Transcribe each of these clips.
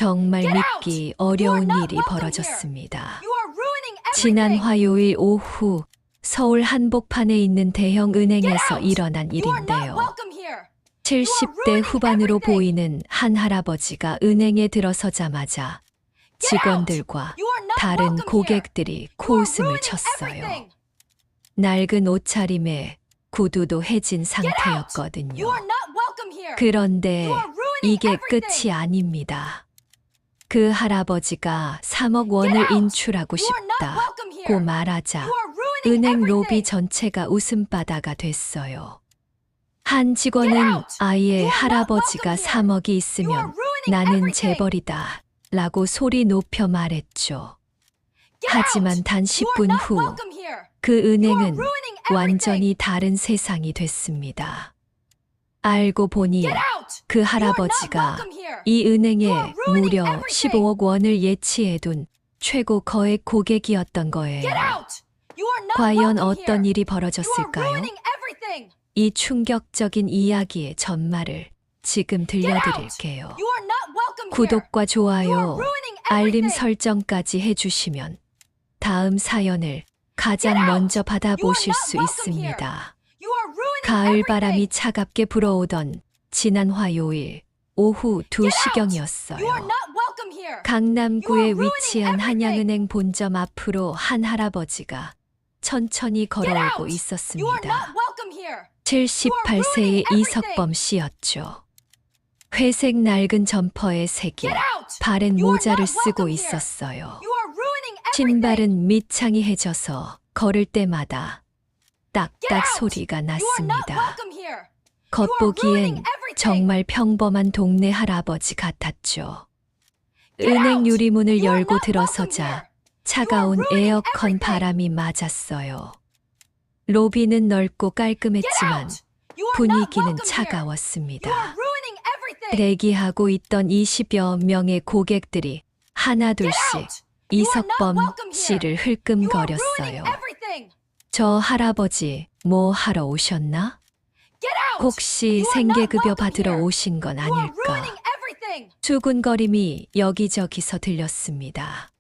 정말 믿기 어려운 일이 벌어졌습니다. 지난 화요일 오후 서울 한복판에 있는 대형 은행에서 일어난 일인데요. 70대 후반으로 보이는 한 할아버지가 은행에 들어서자마자 직원들과 다른 고객들이 코웃음을 쳤어요. 낡은 옷차림에 구두도 해진 상태였거든요. 그런데 이게 끝이 아닙니다. 그 할아버지가 3억 원을 인출하고 싶다고 말하자 은행 로비 전체가 웃음바다가 됐어요. 한 직원은 아예 할아버지가 3억이 있으면 나는 재벌이다 라고 소리 높여 말했죠. 하지만 단 10분 후 그 은행은 완전히 다른 세상이 됐습니다. 알고 보니 그 할아버지가 이 은행에 무려 15억 원을 예치해둔 최고 거액 고객이었던 거예요. 과연 어떤 일이 벌어졌을까요? 이 충격적인 이야기의 전말을 지금 들려드릴게요. 구독과 좋아요, 알림 설정까지 해주시면 다음 사연을 가장 먼저 받아보실 수 있습니다. 가을바람이 차갑게 불어오던 지난 화요일 오후 2시경이었어요. 강남구에 위치한 한양은행 본점 앞으로 한 할아버지가 천천히 걸어오고 있었습니다. 78세의 이석범 씨였죠. 회색 낡은 점퍼에 새긴 바랜 모자를 쓰고 있었어요. 신발은 밑창이해져서 걸을 때마다 딱딱 소리가 났습니다. 겉보기엔 정말 평범한 동네 할아버지 같았죠. 은행 유리문을 열고 들어서자 차가운 에어컨 바람이 맞았어요. 로비는 넓고 깔끔했지만 분위기는 차가웠습니다. 대기하고 있던 20여 명의 고객들이 하나둘씩 이석범 씨를 흘끔거렸어요. 저 할아버지 뭐 하러 오셨나? 혹시 생계급여 받으러 오신 건 아닐까? 수군거림이 여기저기서 들렸습니다.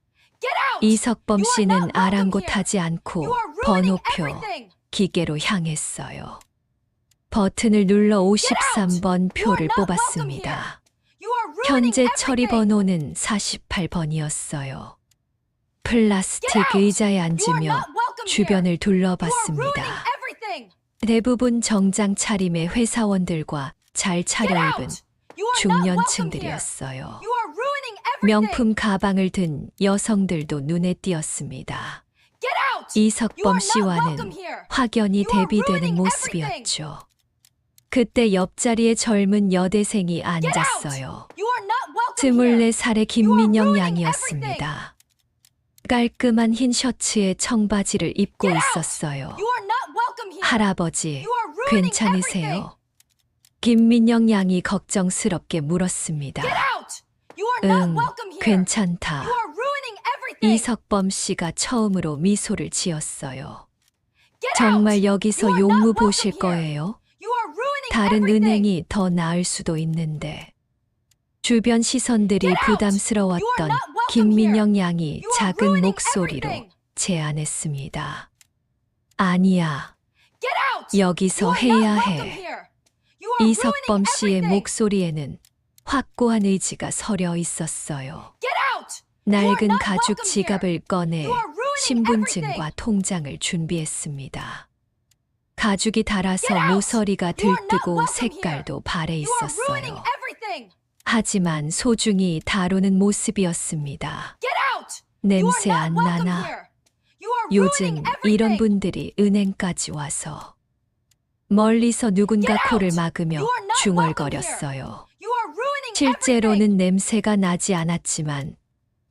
이석범 씨는 아랑곳하지 않고 번호표 기계로 향했어요. 버튼을 눌러 53번 표를 뽑았습니다. 현재 처리 번호는 48번이었어요. 플라스틱 의자에 앉으며 주변을 둘러봤습니다. 대부분 정장 차림의 회사원들과 잘 차려입은 중년층들이었어요. 명품 가방을 든 여성들도 눈에 띄었습니다. 이석범 씨와는 확연히 대비되는 모습이었죠. 그때 옆자리에 젊은 여대생이 앉았어요. 24살의 김민영 양이었습니다. 깔끔한 흰 셔츠에 청바지를 입고 있었어요. 할아버지, 괜찮으세요? 김민영 양이 걱정스럽게 물었습니다. 응, 괜찮다. 이석범 씨가 처음으로 미소를 지었어요. 정말 여기서 용무 보실 거예요? 다른 은행이 더 나을 수도 있는데. 주변 시선들이 부담스러웠던 김민영 양이 작은 목소리로 제안했습니다. 아니야. 여기서 해야 해. 이석범 씨의 목소리에는 확고한 의지가 서려 있었어요. 낡은 가죽 지갑을 꺼내 신분증과 통장을 준비했습니다. 가죽이 닳아서 모서리가 들뜨고 색깔도 발해 있었어요. 하지만 소중히 다루는 모습이었습니다. 냄새 안 나나? 요즘 이런 분들이 은행까지 와서. 멀리서 누군가 코를 막으며 중얼거렸어요. 실제로는 냄새가 나지 않았지만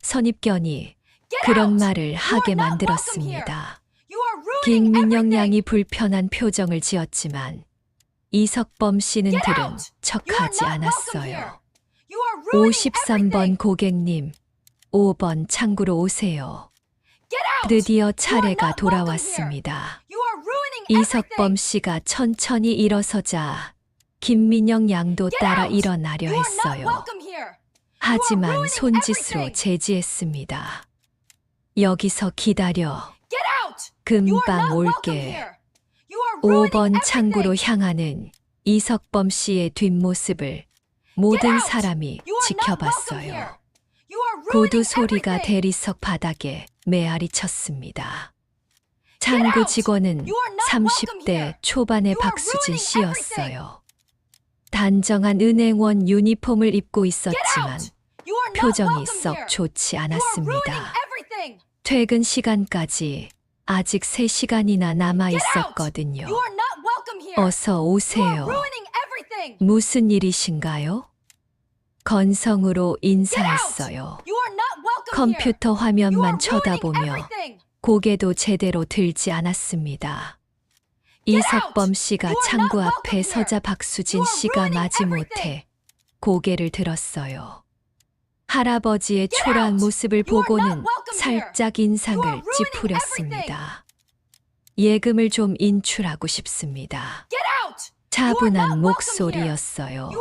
선입견이 그런 말을 하게 만들었습니다. 김민영 양이 불편한 표정을 지었지만 이석범 씨는 들은 척하지 않았어요. 53번 고객님, 5번 창구로 오세요. 드디어 차례가 돌아왔습니다. 이석범 씨가 천천히 일어서자 김민영 양도 따라 일어나려 했어요. 하지만 손짓으로 제지했습니다. 여기서 기다려. 금방 올게. 5번 창구로 향하는 이석범 씨의 뒷모습을 모든 사람이 지켜봤어요. 구두 소리가 대리석 바닥에 메아리 쳤습니다. 창구 직원은 30대 초반의 박수진 씨였어요. 단정한 은행원 유니폼을 입고 있었지만 표정이 썩 좋지 않았습니다. 퇴근 시간까지 아직 3시간이나 남아 있었거든요. 어서 오세요. 무슨 일이신가요? 건성으로 인사했어요. 컴퓨터 화면만 쳐다보며 고개도 제대로 들지 않았습니다. 이석범 씨가 창구 앞에 서자 박수진 씨가 마지못해 고개를 들었어요. 할아버지의 초라한 모습을 보고는 살짝 인상을 찌푸렸습니다. 예금을 좀 인출하고 싶습니다. 차분한 목소리였어요.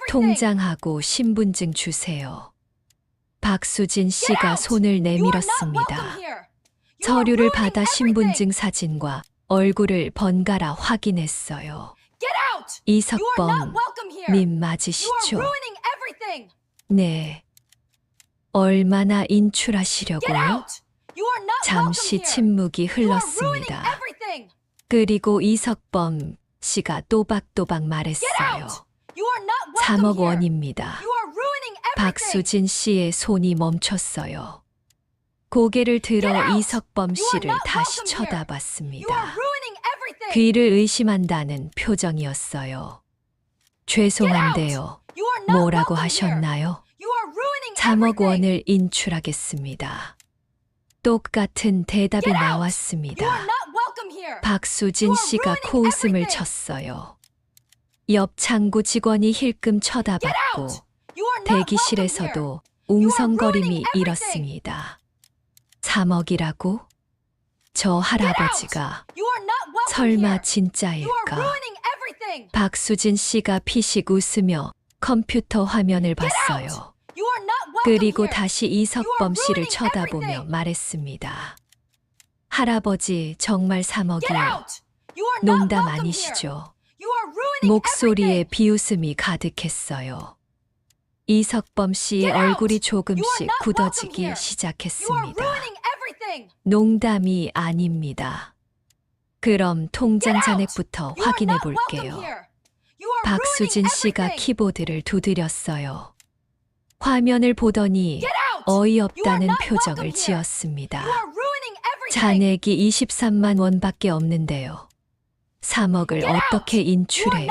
통장하고 신분증 주세요. 박수진 씨가 손을 내밀었습니다. 서류를 받아 신분증 사진과 얼굴을 번갈아 확인했어요. 이석범 님 맞으시죠? 네. 얼마나 인출하시려고요? 잠시 침묵이 흘렀습니다. 그리고 이석범 씨가 또박또박 말했어요. 3억 원입니다. 박수진 씨의 손이 멈췄어요. 고개를 들어 이석범 씨를 다시 쳐다봤습니다. 귀를 의심한다는 표정이었어요. 죄송한데요. 뭐라고 하셨나요? 3억 원을 인출하겠습니다. 똑같은 대답이 나왔습니다. 박수진 씨가 코웃음을 쳤어요. 옆 창구 직원이 힐끔 쳐다봤고 대기실에서도 웅성거림이 일었습니다. 3억이라고? 저 할아버지가 설마 진짜일까? 박수진 씨가 피식 웃으며 컴퓨터 화면을 봤어요. 그리고 다시 이석범 씨를 쳐다보며 말했습니다. 할아버지 정말 3억이요. 농담 아니시죠? 목소리에 비웃음이 가득했어요. 이석범 씨의 얼굴이 조금씩 굳어지기 시작했습니다. 농담이 아닙니다. 그럼 통장 잔액부터 확인해 볼게요. 박수진 씨가 키보드를 두드렸어요. 화면을 보더니 어이없다는 표정을 지었습니다. 잔액이 23만 원밖에 없는데요. 3억을 어떻게 인출해요?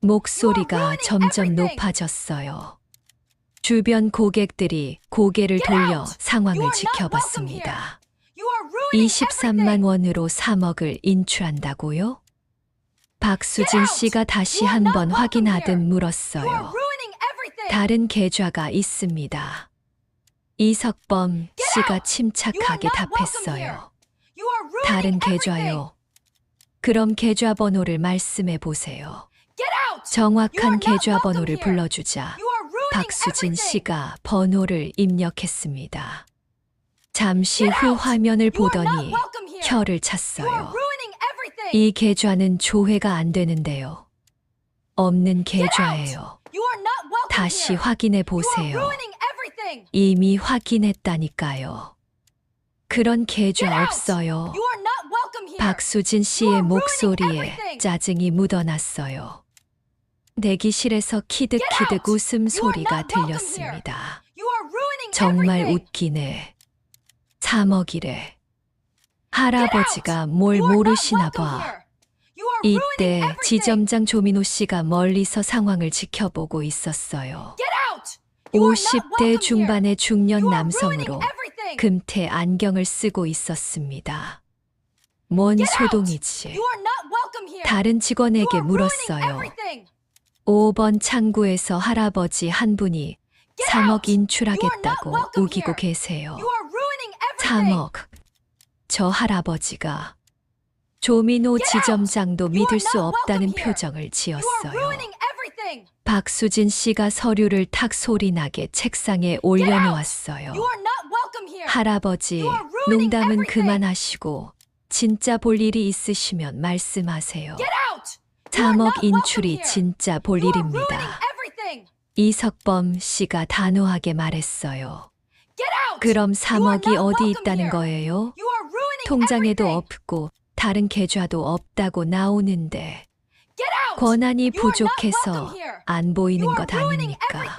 목소리가 점점 높아졌어요. 주변 고객들이 고개를 돌려 상황을 지켜봤습니다. 23만 원으로 3억을 인출한다고요? 박수진 씨가 다시 한번 확인하듯 물었어요. 다른 계좌가 있습니다. 이석범 씨가 침착하게 답했어요. 다른 계좌요. 그럼 계좌번호를 말씀해 보세요. 정확한 계좌번호를 불러주자 박수진 씨가 번호를 입력했습니다. 잠시 후 화면을 보더니 혀를 찼어요. 이 계좌는 조회가 안 되는데요. 없는 계좌예요. 다시 확인해 보세요. 이미 확인했다니까요. 그런 계좌 없어요. 박수진 씨의 목소리에 짜증이 묻어났어요. 대기실에서 키득키득 웃음소리가 들렸습니다. 정말 웃기네. 3억이래. 할아버지가 뭘 모르시나 봐. 이때 지점장 조민호 씨가 멀리서 상황을 지켜보고 있었어요. 50대 중반의 중년 남성으로 금태 안경을 쓰고 있었습니다. 뭔 소동이지? 다른 직원에게 물었어요. 5번 창구에서 할아버지 한 분이 3억 인출하겠다고 우기고 계세요. 3억. 저 할아버지가. 조민호 지점장도 믿을 수 없다는 표정을 지었어요. 박수진 씨가 서류를 탁 소리나게 책상에 올려놓았어요. 할아버지, 농담은 그만하시고 진짜 볼 일이 있으시면 말씀하세요. 3억 인출이 진짜 볼 일입니다. 이석범 씨가 단호하게 말했어요. 그럼 3억이 어디 있다는 거예요? 통장에도 없고 다른 계좌도 없다고 나오는데 권한이 부족해서 안 보이는 것 아닙니까?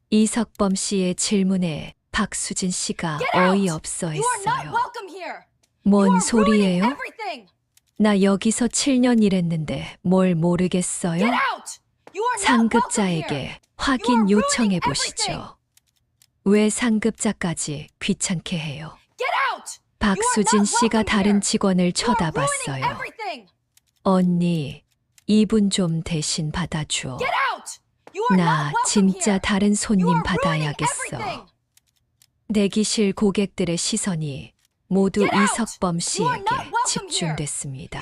이석범 씨의 질문에 박수진 씨가 어이없어 했어요. 뭔 소리예요? 나 여기서 7년 일했는데 뭘 모르겠어요? 상급자에게 확인 요청해 보시죠. 왜 상급자까지 귀찮게 해요? 박수진 씨가 다른 직원을 쳐다봤어요. 언니, 이분 좀 대신 받아줘. 나 진짜 다른 손님 받아야겠어. 내기실 고객들의 시선이 모두 이석범 씨에게 집중됐습니다.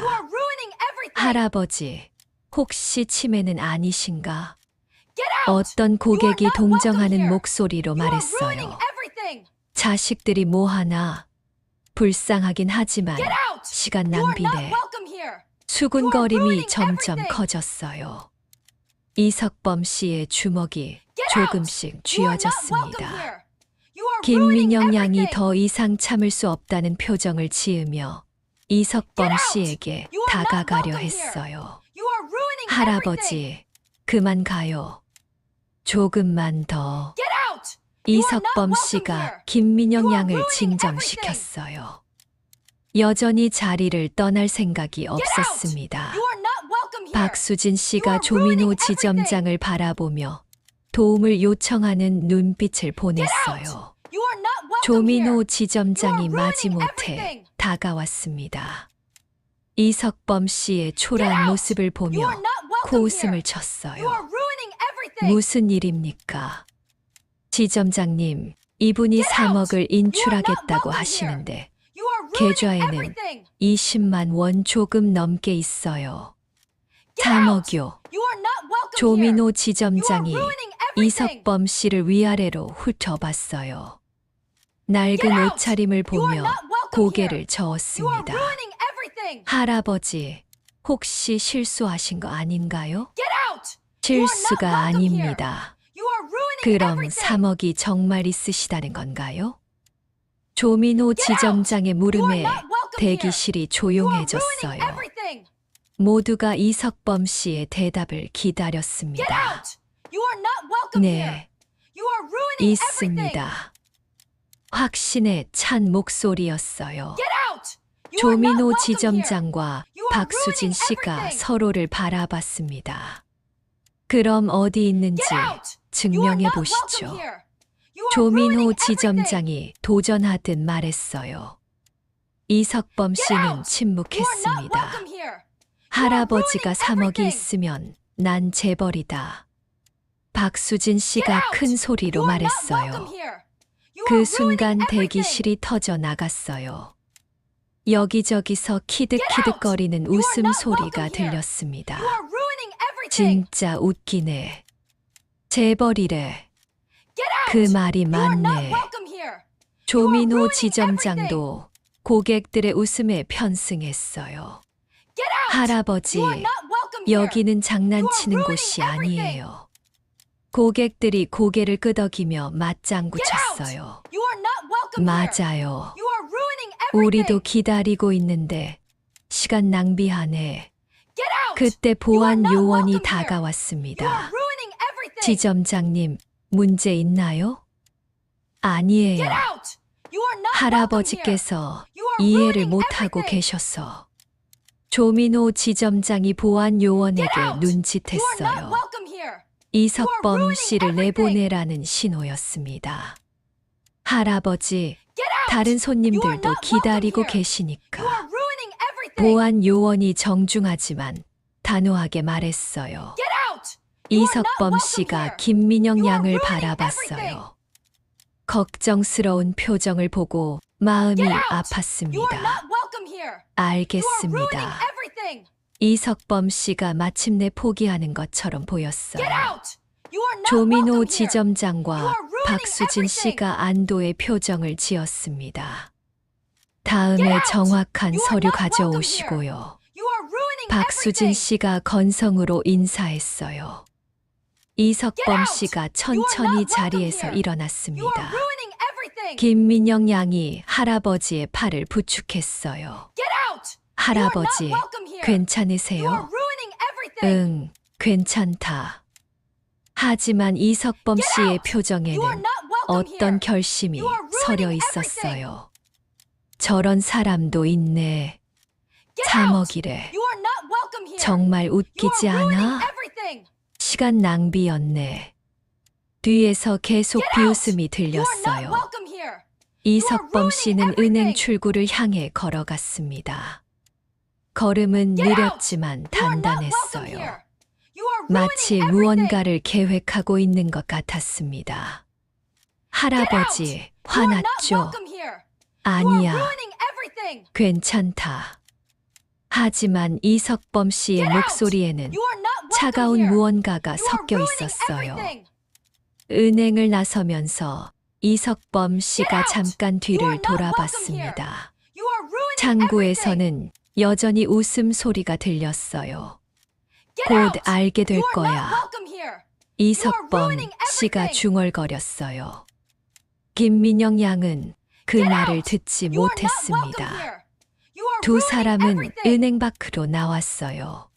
할아버지, 혹시 치매는 아니신가? 어떤 고객이 동정하는 목소리로 말했어요. 자식들이 뭐하나? 불쌍하긴 하지만 시간 낭비네. 수군거림이 점점 커졌어요. 이석범 씨의 주먹이 조금씩 쥐어졌습니다. 김민영 양이 더 이상 참을 수 없다는 표정을 지으며 이석범 씨에게 다가가려 했어요. 할아버지, 그만 가요. 조금만 더. 이석범 씨가 김민영 양을 진정시켰어요. 여전히 자리를 떠날 생각이 없었습니다. 박수진 씨가 조민호 지점장을 바라보며 도움을 요청하는 눈빛을 보냈어요. 조민호 지점장이 마지못해 다가왔습니다. 이석범 씨의 초라한 모습을 보며 코웃음을 쳤어요. 무슨 일입니까? 지점장님, 이분이 3억을 인출하겠다고 하시는데 계좌에는 20만 원 조금 넘게 있어요. 3억요. 조민호 지점장이 이석범 씨를 위아래로 훑어봤어요. 낡은 옷차림을 보며 고개를 저었습니다. 할아버지, 혹시 실수하신 거 아닌가요? 실수가 아닙니다. 그럼 3억이 정말 있으시다는 건가요? 조민호 지점장의 물음에 대기실이 조용해졌어요. 모두가 이석범 씨의 대답을 기다렸습니다. 네, 있습니다. 확신에 찬 목소리였어요. 조민호 지점장과 박수진 씨가 서로를 바라봤습니다. 그럼 어디 있는지 증명해 보시죠. 조민호 지점장이 도전하듯 말했어요. 이석범 씨는 침묵했습니다. 할아버지가 3억이 있으면 난 재벌이다. 박수진 씨가 큰 소리로 말했어요. 그 순간 대기실이 터져 나갔어요. 여기저기서 키득키득거리는 웃음소리가 들렸습니다. 진짜 웃기네. 재벌이래. 그 말이 맞네. 조민호 지점장도 고객들의 웃음에 편승했어요. 할아버지, 여기는 장난치는 곳이 아니에요. 고객들이 고개를 끄덕이며 맞장구 쳤어요. 맞아요. 우리도 기다리고 있는데 시간 낭비하네. 그때 보안 요원이 다가왔습니다. 지점장님, 문제 있나요? 아니에요. 할아버지께서 이해를 못하고 계셔서. 조민호 지점장이 보안 요원에게 눈짓했어요. 이석범 씨를 내보내라는 신호였습니다. 할아버지, 다른 손님들도 기다리고 계시니까. 보안 요원이 정중하지만 단호하게 말했어요. 이석범 씨가 김민영 양을 바라봤어요. 걱정스러운 표정을 보고 마음이 아팠습니다. 알겠습니다. 이석범 씨가 마침내 포기하는 것처럼 보였어요. Get out! You are not 조민호 welcome here. 지점장과 You are ruining 박수진 everything. 씨가 안도의 표정을 지었습니다. 다음에 Get out! 정확한 You are 서류 not welcome 가져오시고요. You are ruining 박수진 everything. 씨가 건성으로 인사했어요. 이석범 Get out! 씨가 You are 천천히 not welcome 자리에서 here. You are 일어났습니다. ruining everything. 김민영 양이 할아버지의 팔을 부축했어요. Get out! 할아버지, You are not welcome here. You are 괜찮으세요? ruining everything. 응, 괜찮다. 하지만 이석범 Get 씨의 out! You are 표정에는 not welcome 어떤 here. 결심이 You are ruining 서려 everything. 있었어요. 저런 사람도 있네. Get out! 참먹이래. You are not welcome here. 정말 You 웃기지 are ruining 않아? everything. 시간 낭비였네. 뒤에서 계속 Get out! 비웃음이 You are not 들렸어요. welcome here. 이석범 씨는 everything. 은행 출구를 향해 걸어갔습니다. 걸음은 Get out! 느렸지만 You are not welcome 단단했어요. here. You are 마치 ruining everything. 무언가를 계획하고 있는 것 같았습니다. 할아버지, You are not 화났죠? welcome here. You are 아니야, ruining everything. 괜찮다. 하지만 이석범 씨의 Get out! 목소리에는 You are not welcome 차가운 here. 무언가가 You are 섞여 ruining 있었어요. everything. 은행을 나서면서 이석범 씨가 out! 잠깐 You 뒤를 are not 돌아봤습니다. You are ruining everything. 창구에서는 여전히 웃음소리가 들렸어요. Get 곧 out! 알게 될 You are not 거야. welcome here. 이석범 ruining 씨가 everything. 중얼거렸어요. 김민영 양은 그 Get 말을 out! 듣지 You are not welcome 못했습니다. here. You are 두 ruining 사람은 everything. 은행 밖으로 나왔어요.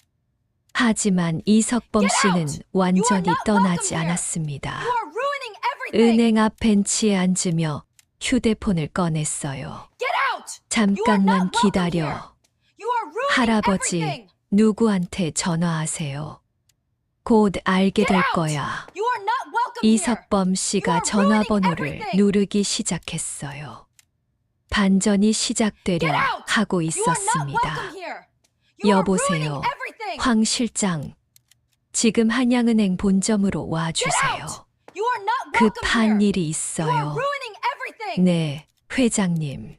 하지만 이석범 Get 씨는 out! 완전히 You are not 떠나지 welcome here. 않았습니다. You are ruining everything. 은행 앞 벤치에 앉으며 휴대폰을 꺼냈어요. Get out! 잠깐만 welcome 기다려. You are ruining 할아버지, everything. 누구한테 전화하세요? 곧 알게 될 Get out! 거야. You are not welcome here. 이석범 씨가 You are ruining 전화번호를 everything. 누르기 시작했어요. 반전이 시작되려 Get out! 하고 You are not 있었습니다. welcome here. You are 여보세요. ruining everything. 황 실장, 지금 한양은행 본점으로 와주세요. You are not welcome 급한 here. 일이 You are 있어요. ruining everything. 네, 회장님.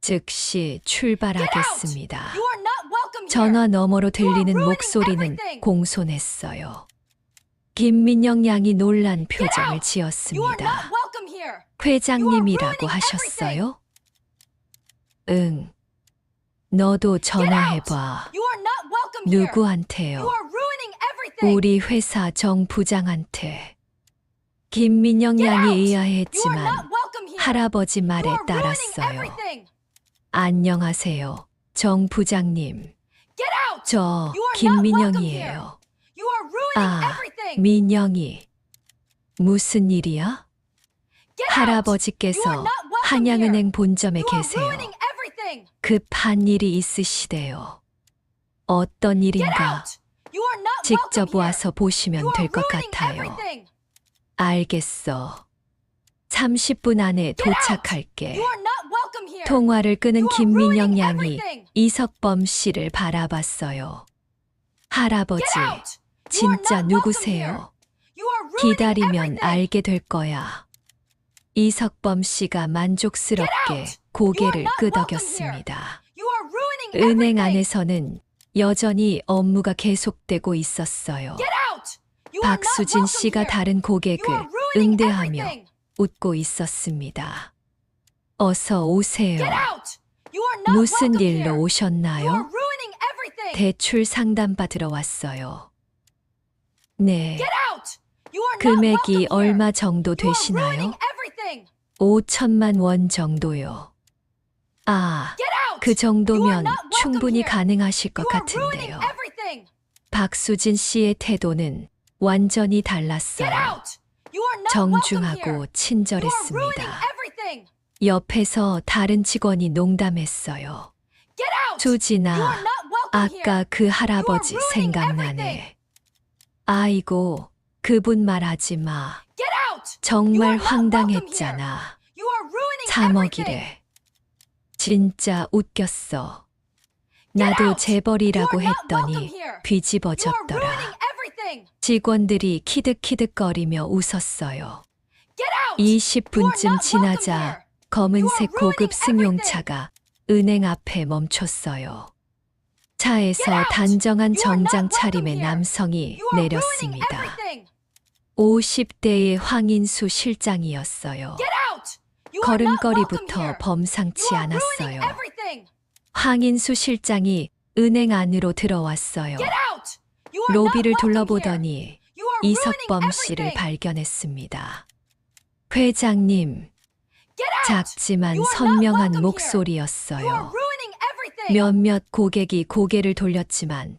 즉시 출발하겠습니다. You are not welcome here. 전화 너머로 들리는 ruining 목소리는 everything. 공손했어요. 김민영 양이 놀란 Get 표정을 out! You are 지었습니다. not welcome here. 회장님이라고 You are ruining 하셨어요? 응. 너도 전화해봐. You are not welcome here. You 누구한테요? are ruining everything. 우리 회사 정 부장한테. 김민영 Get 양이 out! You are 의아했지만 not welcome here. 할아버지 말에 You are ruining 따랐어요. everything. 안녕하세요, 정 부장님. Get out! 저 You are not welcome 김민영이에요. You are ruining 아, everything. 민영이. 무슨 일이야? Get out! 할아버지께서 You are not welcome 한양은행 here. 본점에 You are 계세요. ruining everything. 급한 일이 있으시대요. 어떤 Get 일인가? out! You are not 직접 welcome here. 와서 보시면 You 될 are 것 ruining 같아요. everything. 알겠어. 30분 안에 Get out! 도착할게. You are not welcome here. 통화를 끊은 You are 김민영 ruining 양이 everything. 이석범 씨를 바라봤어요. 할아버지, Get out! You are 진짜 not welcome here. 누구세요? You are ruining 기다리면 everything. 알게 될 거야. 이석범 씨가 만족스럽게 Get out! 고개를 You are not 끄덕였습니다. You are ruining 은행 everything. 안에서는 여전히 업무가 계속되고 있었어요. Get out! You are not 박수진 welcome 씨가 here. 다른 You 고객을 are ruining 응대하며 everything. 웃고 있었습니다. 어서 오세요. Get out! You are not 무슨 welcome 일로 here. You are 오셨나요? ruining everything. 대출 상담 받으러 왔어요. 네, Get out! You are not 금액이 welcome here. 얼마 정도 You are 되시나요? ruining everything. 5천만 원 정도요. 아, Get out! 그 You are 정도면 not welcome 충분히 here. 가능하실 것 You are ruining 같은데요. everything. 박수진 씨의 태도는 완전히 Get 달랐어요. out! You are not welcome 정중하고 here. You are ruining 친절했습니다. everything. 옆에서 다른 직원이 농담했어요. Get out! You are 수진아, not welcome here. 아까 그 할아버지 You are ruining 생각나네. everything. 아이고, 그분 말하지 마. Get out! 정말 You are not welcome 황당했잖아. You are ruining everything. 사먹이래. 진짜 웃겼어. 나도 out! 재벌이라고 You are not welcome 했더니 here. You are 뒤집어졌더라. ruining everything. 직원들이 키득키득거리며 웃었어요. Get out! 20분쯤 You are not welcome 지나자 here. 검은색 You are ruining 고급 승용차가 은행 앞에 멈췄어요. 차에서 단정한 정장 차림의 남성이 You are ruining 내렸습니다. everything. 50대의 황인수 실장이었어요. Get out. You are not welcome 걸음걸이부터 here. 범상치 You are ruining 않았어요. everything. 황인수 실장이 은행 안으로 들어왔어요. Get out. You are not 로비를 welcome here. 둘러보더니 You are 이석범 ruining 씨를 everything. 발견했습니다. 회장님, Get out. 작지만 You are not 선명한 welcome here. You are 목소리였어요. ruining everything. 몇몇 고객이 고개를 돌렸지만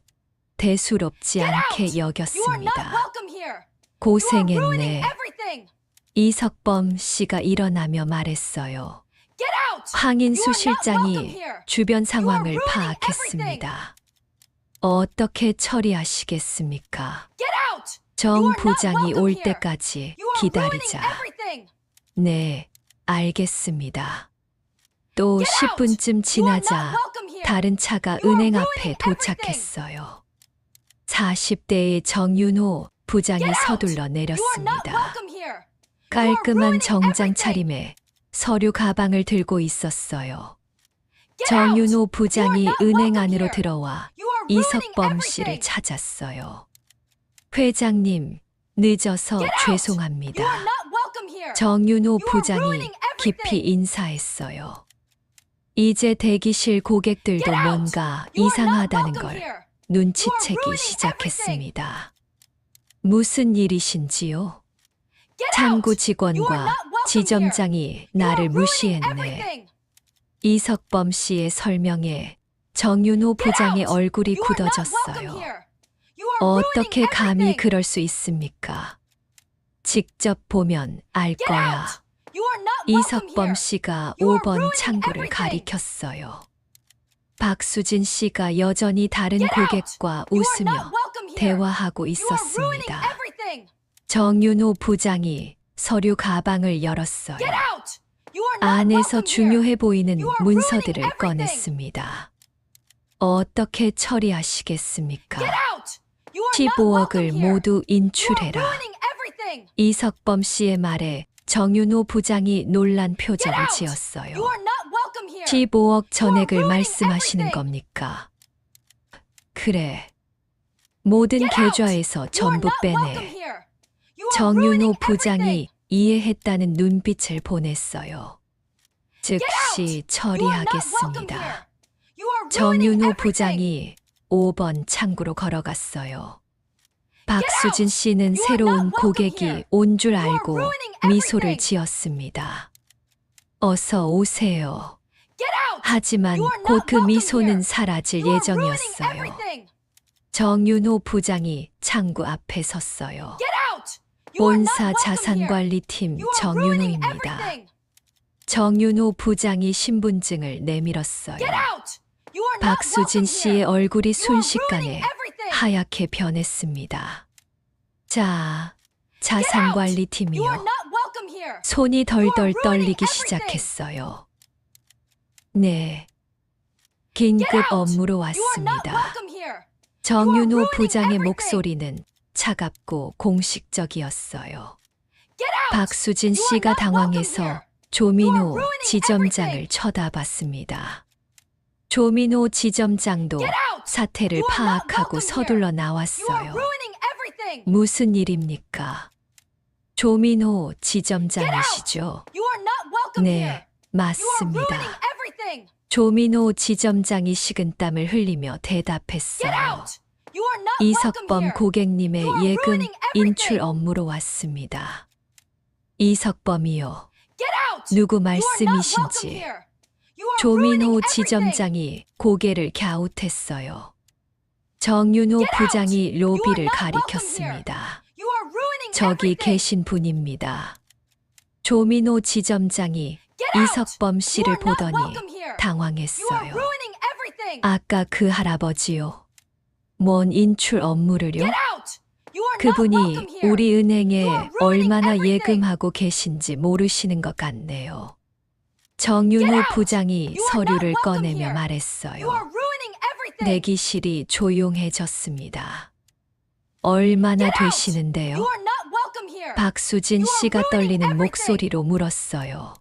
대수롭지 Get 않게 out. You are not 여겼습니다. welcome here. You are ruining 고생했네. everything. 이석범 씨가 일어나며 말했어요. Get out. 황인수 You are not welcome 실장이 here. 주변 상황을 ruining 파악했습니다. 어떻게 처리하시겠습니까? Get out. 정 You are not 부장이 welcome 올 here. 때까지 You are ruining 기다리자. everything. 네, 알겠습니다. 또 Get out. 10분쯤 You are 지나자 not welcome here. 다른 차가 You are 은행 ruining 앞에 everything. 도착했어요. 40대의 정윤호 부장이 Get out. 서둘러 You are not 내렸습니다. welcome here. 깔끔한 ruining 정장 everything. 차림에 서류 가방을 들고 있었어요. Get out. 정윤호 부장이 You are not 은행 welcome 안으로 here. 들어와 You are ruining 이석범 씨를 everything. 찾았어요. 회장님, 늦어서 Get out. You 죄송합니다. are not welcome here. 정윤호 You are 부장이 ruining 깊이 everything. 인사했어요. 이제 대기실 고객들도 Get out. 뭔가 You are not 이상하다는 welcome 걸 here. 눈치채기 ruining 시작했습니다. 무슨 일이신지요? Get 창구 out. You are 직원과 not welcome 지점장이 here. You 나를 are ruining 무시했네. everything. 이석범 씨의 설명에 정윤호 부장의 out. 얼굴이 You are not welcome 굳어졌어요. here. You are ruining 어떻게 감히 everything. 그럴 수 있습니까? 직접 보면 알 Get 거야. out. You are not welcome 이석범 here. 씨가 You are 5번 ruining 창구를 everything. 가리켰어요. 박수진 씨가 여전히 다른 Get out. 고객과 You are 웃으며 not welcome here. 대화하고 You are ruining 있었습니다. everything. 정윤호 부장이 서류 가방을 열었어요. Get out. You are not 안에서 welcome here. 중요해 보이는 You are 문서들을 ruining everything. 꺼냈습니다. 어떻게 처리하시겠습니까? Get out. You are not 15억을 welcome here. 모두 You are 인출해라. ruining everything. 이석범 씨의 말에 정윤호 부장이 놀란 Get 표정을 out. 지었어요. You are not welcome here. 15억 전액을 ruining 말씀하시는 everything. 겁니까? 그래. 모든 Get out. 계좌에서 You are 전부 not welcome 빼내. here. You are 정윤호 ruining 부장이 everything. 이해했다는 눈빛을 보냈어요. 즉시 You are not welcome here. 처리하겠습니다. You are ruining 정윤호 everything. 부장이 5번 창구로 걸어갔어요. 박수진 out. 씨는 You are 새로운 not welcome 고객이 here. 온 줄 You are 알고 ruining 미소를 everything. 지었습니다. 어서 오세요. Get out. 하지만 You are not 곧 그 welcome 미소는 here. 사라질 You are ruining 예정이었어요. everything. 정윤호 부장이 창구 앞에 섰어요. Get out. You are not 본사 welcome here. 자산관리팀 You are ruining 정윤호입니다. everything. 정윤호 부장이 신분증을 내밀었어요. Get out. You are not 박수진 welcome 씨의 here. 얼굴이 You are 순식간에 ruining everything. 하얗게 변했습니다. 자, You are 자산관리팀이요. not welcome here. 손이 덜덜 ruining 떨리기 everything. 시작했어요. 네, Get 긴급 out. 업무로 You are not 왔습니다. welcome here. 정윤호 ruining 부장의 everything. 목소리는 차갑고 공식적이었어요. Get out. 박수진 You are 씨가 not welcome 당황해서 here. 조민호 You are ruining 지점장을 everything. 쳐다봤습니다. 조민호 지점장도 Get out. 사태를 You are not 파악하고 welcome 서둘러 here. You are 나왔어요. ruining everything. 무슨 일입니까? 조민호 지점장이시죠? You are not welcome 네, here. You are ruining 맞습니다. everything. 조민호 지점장이 식은땀을 흘리며 Get 대답했어요. out. You are not welcome 이석범 here. 고객님의 You are 예금 ruining everything. 인출 업무로 왔습니다. 이석범이요. Get out. 누구 You are not welcome 말씀이신지 here. You are 조민호 ruining everything. 지점장이 고개를 갸웃했어요. 정윤호 Get out. 부장이 You are 로비를 not welcome 가리켰습니다. You are ruining 저기 everything. 계신 분입니다. 조민호 지점장이 Get out. 이석범 씨를 You are not 보더니 welcome here. You are 당황했어요. ruining everything. 아까 그 할아버지요. 뭔 인출 업무를요? Get out. You are not 그분이 welcome here. 우리 은행에 You are ruining 얼마나 everything. 예금하고 계신지 모르시는 것 같네요. 정윤호 Get out. 부장이 You are 서류를 not welcome 꺼내며 here. You 말했어요. are ruining everything. 대기실이 조용해졌습니다. 얼마나 Get out. 되시는데요? You are not welcome here. 박수진 You are 씨가 ruining 떨리는 everything. 목소리로 물었어요.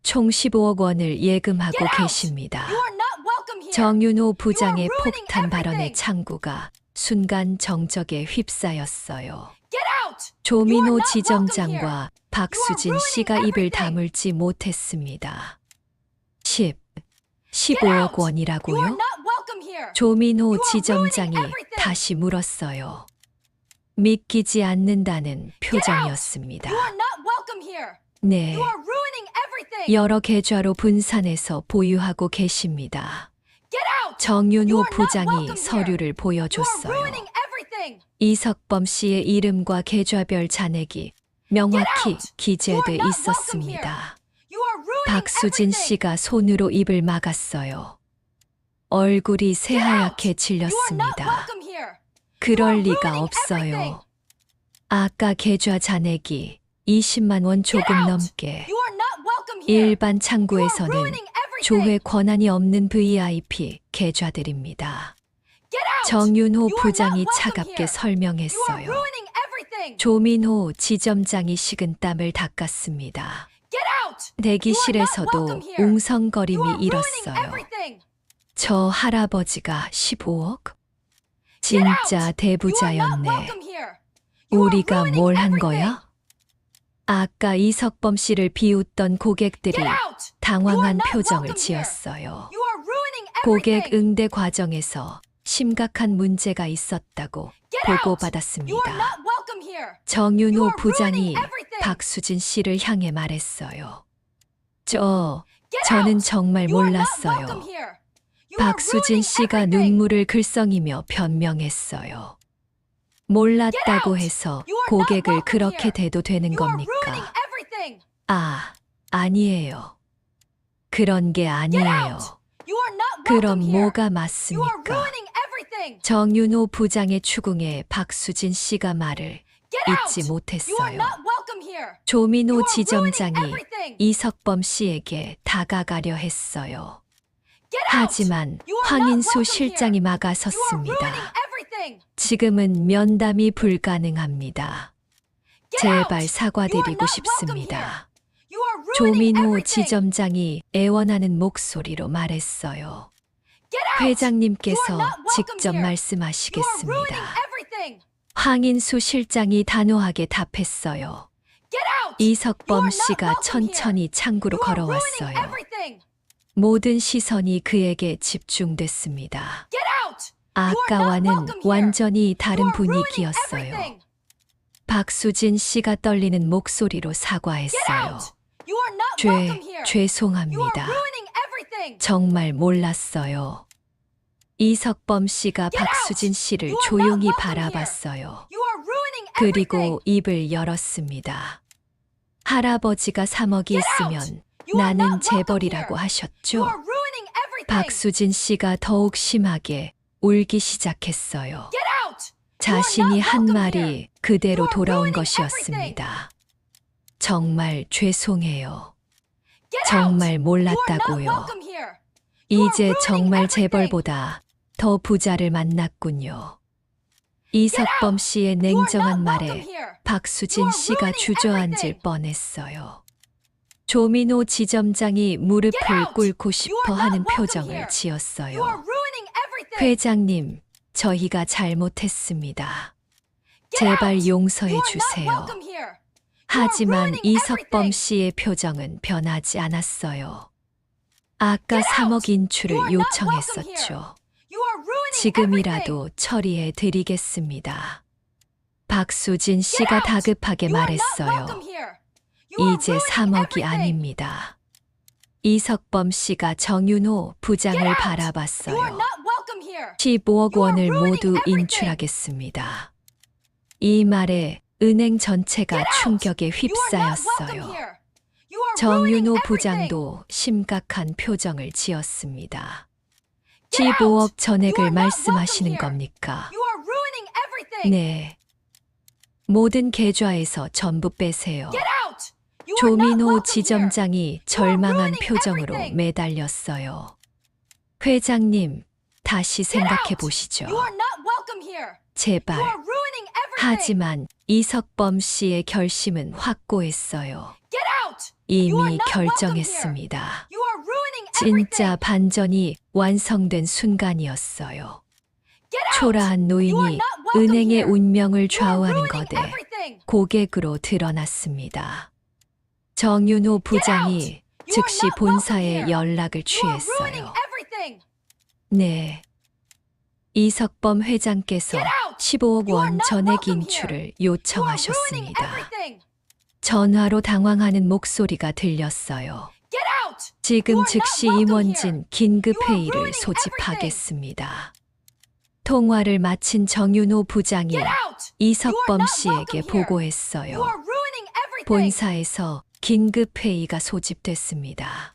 총 15억 원을 예금하고 Get out. 계십니다. You are not welcome welcome here. 정윤호 부장의 ruining 폭탄 발언의 everything. 창구가 순간 정적에 휩싸였어요. Get out. 조민호 You are not 지점장과 박수진 ruining 씨가 입을 everything. 다물지 못했습니다. 15억 You are 원이라고요? not welcome here. 조민호 You are 지점장이 ruining everything. 다시 물었어요. 믿기지 않는다는 표정이었습니다. You are not welcome here. 네, You are ruining everything. 여러 계좌로 분산해서 보유하고 계십니다. Get out. 정윤호 You are not 부장이 welcome here. 서류를 You are 보여줬어요. ruining everything. 이석범 씨의 이름과 계좌별 잔액이 명확히 기재돼 You are not 있었습니다. You are ruining 박수진 everything. 씨가 손으로 입을 막았어요. 얼굴이 새하얗게 You are not 질렸습니다. welcome here. 그럴 You are 리가 ruining 없어요. everything. 아까 계좌 잔액이 20만 원 조금 Get out. 넘게 You are not welcome here. 일반 You are 창구에서는 ruining everything. 조회 권한이 없는 VIP 계좌들입니다. Get out. 정윤호 You are 부장이 not welcome 차갑게 here. You are 설명했어요. ruining everything. 조민호 지점장이 식은 땀을 닦았습니다. Get out. 대기실에서도 You are not welcome here. 웅성거림이 You are ruining 일었어요. everything. 저 할아버지가 15억? Get out. 진짜 You are not 대부자였네. welcome here. You are 우리가 ruining 뭘 한 everything. 거야? 아까 이석범 씨를 비웃던 고객들이 Get out. 당황한 You are not 표정을 welcome here. 지었어요. You are ruining 고객 everything. 응대 과정에서 심각한 문제가 있었다고 Get out. You are 보고받았습니다. not welcome here. You 정윤호 are 부장이 ruining everything. 박수진 씨를 향해 말했어요. 저는 Get out. 정말 You are not 몰랐어요. welcome here. You are 박수진 ruining 씨가 everything. 눈물을 글썽이며 변명했어요. 몰랐다고 해서 You are not 고객을 welcome 그렇게 here. 대도 되는 You are ruining 겁니까? everything. 아니에요. 그런 게 아니에요. You are not 그럼 welcome here. 뭐가 You are 맞습니까? ruining everything. 정윤호 부장의 추궁에 박수진 씨가 말을 Get out. 잊지 You are 못했어요. not welcome here. 조민호 You are 지점장이 ruining everything. 이석범 씨에게 다가가려 했어요. Get out. 하지만 You are not 황인수 welcome 실장이 here. You are ruining 막아섰습니다. everything. 지금은 면담이 불가능합니다. Get 제발 out. You are 사과드리고 not welcome 싶습니다. You are ruining 조민호 everything. 지점장이 애원하는 목소리로 말했어요. Get out. 회장님께서 You are not welcome 직접 here. You are ruining 말씀하시겠습니다. everything. 황인수 실장이 단호하게 답했어요. Get out. 이석범 You are not 씨가 welcome 천천히 here. 창구로 You are ruining 걸어왔어요. everything. 모든 시선이 그에게 집중됐습니다. Get out. You are not 아까와는 welcome here. 완전히 다른 You are ruining 분위기였어요. everything. 박수진 씨가 떨리는 목소리로 Get 사과했어요. out. You are not welcome here. You are 죄송합니다. ruining everything. 정말 몰랐어요. 이석범 씨가 Get out. 박수진 씨를 You are not 조용히 welcome 바라봤어요. You are ruining 그리고 everything. 입을 열었습니다. 할아버지가 3억이 Get out. 있으면 You are 나는 not welcome 재벌이라고 here. You 하셨죠? are ruining everything. 박수진 씨가 더욱 심하게 울기 시작했어요. Get out. 자신이 한 welcome 말이 그대로 You are 돌아온 ruining 것이었습니다. 정말 죄송해요. Get 정말 out. 몰랐다고요. You are not welcome here. You are 이제 ruining 정말 everything. 재벌보다 더 부자를 만났군요. 이석범 씨의 You are 냉정한 not 말에 welcome here. 박수진 You are 씨가 ruining 주저앉을 everything. 뻔했어요. 조민호 지점장이 무릎을 Get out. 꿇고 You 싶어 are not 하는 welcome 표정을 here. You are 지었어요. ruining everything. 회장님, 저희가 잘못했습니다. Get 제발 out. 용서해 You are not 주세요. welcome here. 하지만 ruining 이석범 everything. 씨의 표정은 변하지 않았어요. 아까 Get out. 3억 인출을 You are not welcome here. 요청했었죠. You are ruining 지금이라도 everything. 처리해 드리겠습니다. 박수진 씨가 out. 다급하게 You are not 말했어요. welcome here. You are 이제 ruining 3억이 everything. 아닙니다. 이석범 씨가 정윤호 부장을 Get out. You are 바라봤어요. not welcome here. 15억 You are 원을 ruining 모두 everything. 인출하겠습니다. 이 말에 은행 전체가 Get out. 충격에 You are not welcome 휩싸였어요. here. You are ruining 정윤호 everything. 부장도 심각한 표정을 지었습니다. Get out. 15억 전액을 You are not 말씀하시는 welcome here. 겁니까? You are ruining everything. 네. 모든 계좌에서 전부 빼세요. Get out. You are not 조민호 welcome 지점장이 절망한 ruining 표정으로 everything. 매달렸어요. 회장님, 다시 here. Get 생각해 out. 보시죠. You are not welcome here. 제발. You are ruining everything. 하지만 이석범 씨의 결심은 확고했어요. Get out. You are 이미 not welcome 결정했습니다. here. You are ruining 진짜 반전이 완성된 순간이었어요. Get out! 초라한 You are 노인이 not welcome 은행의 here. 운명을 You are 좌우하는 ruining 거대 everything. 고객으로 드러났습니다. 정윤호 부장이 You are 즉시 not welcome 본사에 here. 연락을 You are ruining 취했어요. everything. 네. 이석범 회장께서 Get out! 15억 You are 원 not 전액 welcome 인출을 here. You are ruining 요청하셨습니다. everything. 전화로 당황하는 목소리가 들렸어요. Get out! 지금 You are 즉시 not welcome 임원진 here. 긴급 You are 회의를 ruining 소집하겠습니다. 통화를 마친 정윤호 부장이 Get out! 이석범 You are not 씨에게 welcome here. 보고했어요. You are ruining everything. 본사에서 긴급 회의가 소집됐습니다.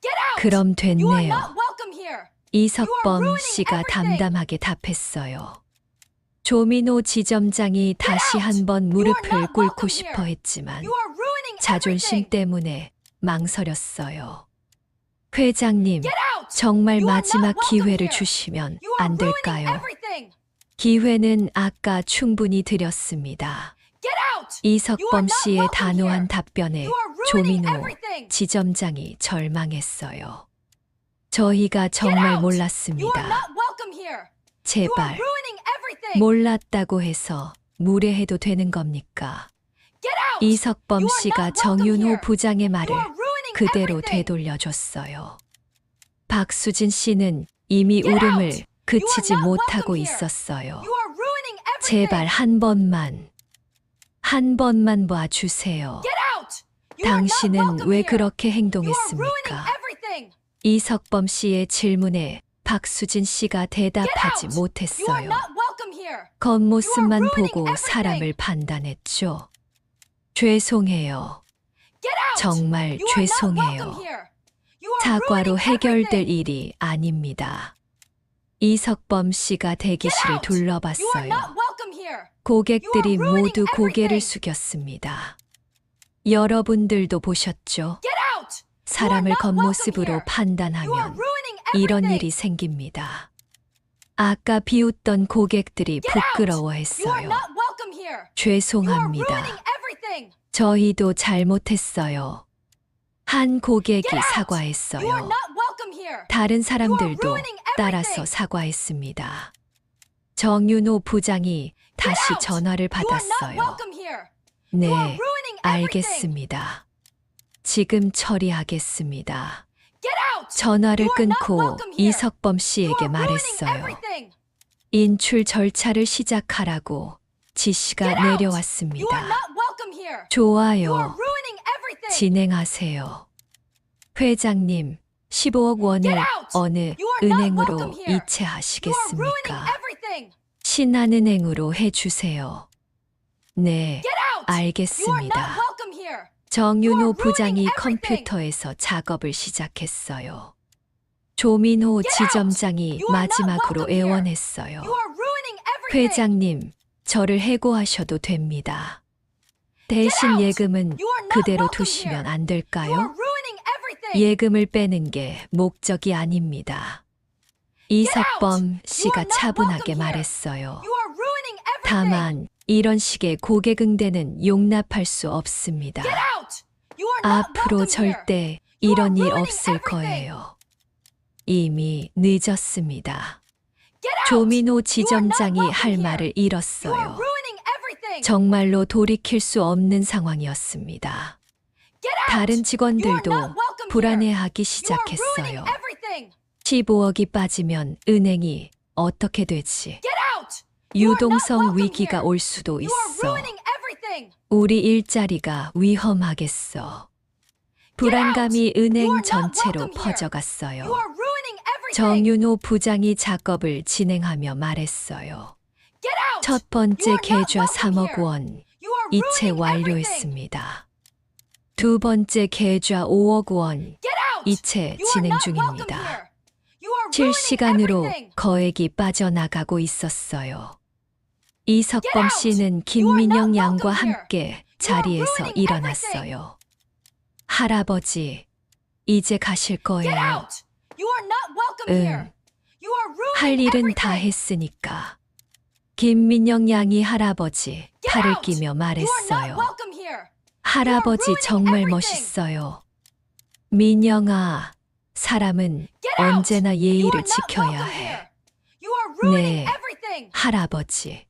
Get out! 그럼 You are 됐네요. not welcome here. 이석범 ruining 씨가 everything. 담담하게 답했어요. 조민호 지점장이 다시 out! 한번 You 무릎을 are not 꿇고 welcome 싶어 here. 했지만 You are ruining 자존심 everything. 때문에 망설였어요. 회장님, Get out! 정말 You are 마지막 not welcome 기회를 here. 주시면 You are 안 ruining 될까요? everything. 기회는 아까 충분히 드렸습니다. Get out! 이석범 not 씨의 welcome 단호한 here. 답변에 You are ruining 조민호 everything. 지점장이 절망했어요. 저희가 정말 out! You are 몰랐습니다. not welcome here. You are 제발 ruining everything. 몰랐다고 해서 무례해도 되는 겁니까? Get out! 이석범 You are 씨가 not welcome 정윤호 here. 부장의 말을 You are ruining 그대로 everything. 되돌려줬어요. 박수진 씨는 이미 Get 울음을 out! 그치지 You are not 못하고 welcome here. 있었어요. You are ruining everything. 제발 한 번만 봐주세요. Get out! You are not 당신은 welcome 왜 here. 그렇게 You are ruining 행동했습니까? everything. 이석범 씨의 질문에 박수진 씨가 대답하지 Get out! You are 못했어요. not welcome here. 겉모습만 You are ruining 보고 everything. 사람을 판단했죠. 죄송해요. Get out! 정말 You are not 죄송해요. welcome here. You are 사과로 ruining 해결될 everything. 일이 아닙니다. 이석범 씨가 대기실을 Get out! You are 둘러봤어요. not welcome here. 고객들이 You are ruining 모두 고개를 everything. 숙였습니다. 여러분들도 보셨죠? Get out! 사람을 not welcome 겉모습으로 here. You are 판단하면 ruining 이런 everything. 일이 생깁니다. 아까 비웃던 고객들이 Get out! You are 부끄러워했어요. not welcome here. You are 죄송합니다. ruining everything. 저희도 잘못했어요. 한 고객이 Get out! You are 사과했어요. not welcome here. 다른 You are 사람들도 ruining 따라서 everything. 사과했습니다. 정윤호 부장이 다시 Get out! 전화를 You are not 받았어요. welcome here. You are 네, ruining everything. 알겠습니다. 지금 처리하겠습니다. Get out! 전화를 You are not 끊고 welcome here. 이석범 You 씨에게 are ruining 말했어요. everything. 인출 절차를 시작하라고 지시가 Get out! You are 내려왔습니다. not welcome here. You are 좋아요. ruining everything. 진행하세요. 회장님, 15억 원을 Get out! 어느 You are not 은행으로 welcome here. You are ruining 이체하시겠습니까? everything. 신한은행으로 해주세요. 네, Get out! You are not 알겠습니다. welcome here. 정윤호 You are 부장이 ruining everything. 컴퓨터에서 작업을 시작했어요. 조민호 Get out! 지점장이 You are not 마지막으로 welcome here. 애원했어요. You are ruining everything. 회장님, 저를 해고하셔도 됩니다. 대신 out! 예금은 You are not 그대로 welcome 두시면 here. 안 You are 될까요? ruining everything. 예금을 빼는 게 목적이 아닙니다. 이석범 씨가 not 차분하게 welcome here. 말했어요. You are ruining everything. 다만 이런 식의 고객 응대는 용납할 수 없습니다. Get out! You are not 앞으로 welcome here. 절대 You are 이런 일 ruining 없을 everything. 거예요. 이미 늦었습니다. Get out! 조민호 You are not 지점장이 welcome 할 here. 말을 You are 잃었어요. ruining everything. 정말로 돌이킬 수 없는 상황이었습니다. Get out! 다른 You are 직원들도 not welcome 불안해하기 here. You are ruining 시작했어요. everything. 15억이 빠지면 은행이 어떻게 되지? Get out! You are not 유동성 welcome 위기가 here. 올 수도 You are 있어. ruining everything. 우리 일자리가 위험하겠어. 불안감이 You are 은행 not 전체로 welcome here. 퍼져갔어요. You are ruining everything. 정윤호 부장이 작업을 진행하며 말했어요. Get out! 첫 번째 You are not 계좌 welcome 3억 here. 원 You are 이체 ruining everything. 완료했습니다. 두 번째 계좌 5억 원 Get out! 이체 You are 진행 not welcome 중입니다. here. You are ruining 실시간으로 everything. 거액이 빠져나가고 있었어요. 이석범 Get out! 씨는 You are 김민영 not 양과 welcome here. 함께 You are 자리에서 ruining 일어났어요. 할아버지, 이제 가실 Get 거예요. out! You are not welcome here. 응, You are ruining 할 일은 다 everything. 했으니까. 김민영 양이 할아버지 Get 팔을 out! 끼며 You are not 말했어요. welcome here. 할아버지 ruining 정말 everything. 멋있어요. 민영아, 사람은 Get out! 언제나 You 예의를 are not 지켜야 welcome 해. here. You are ruining 네. everything. 할아버지.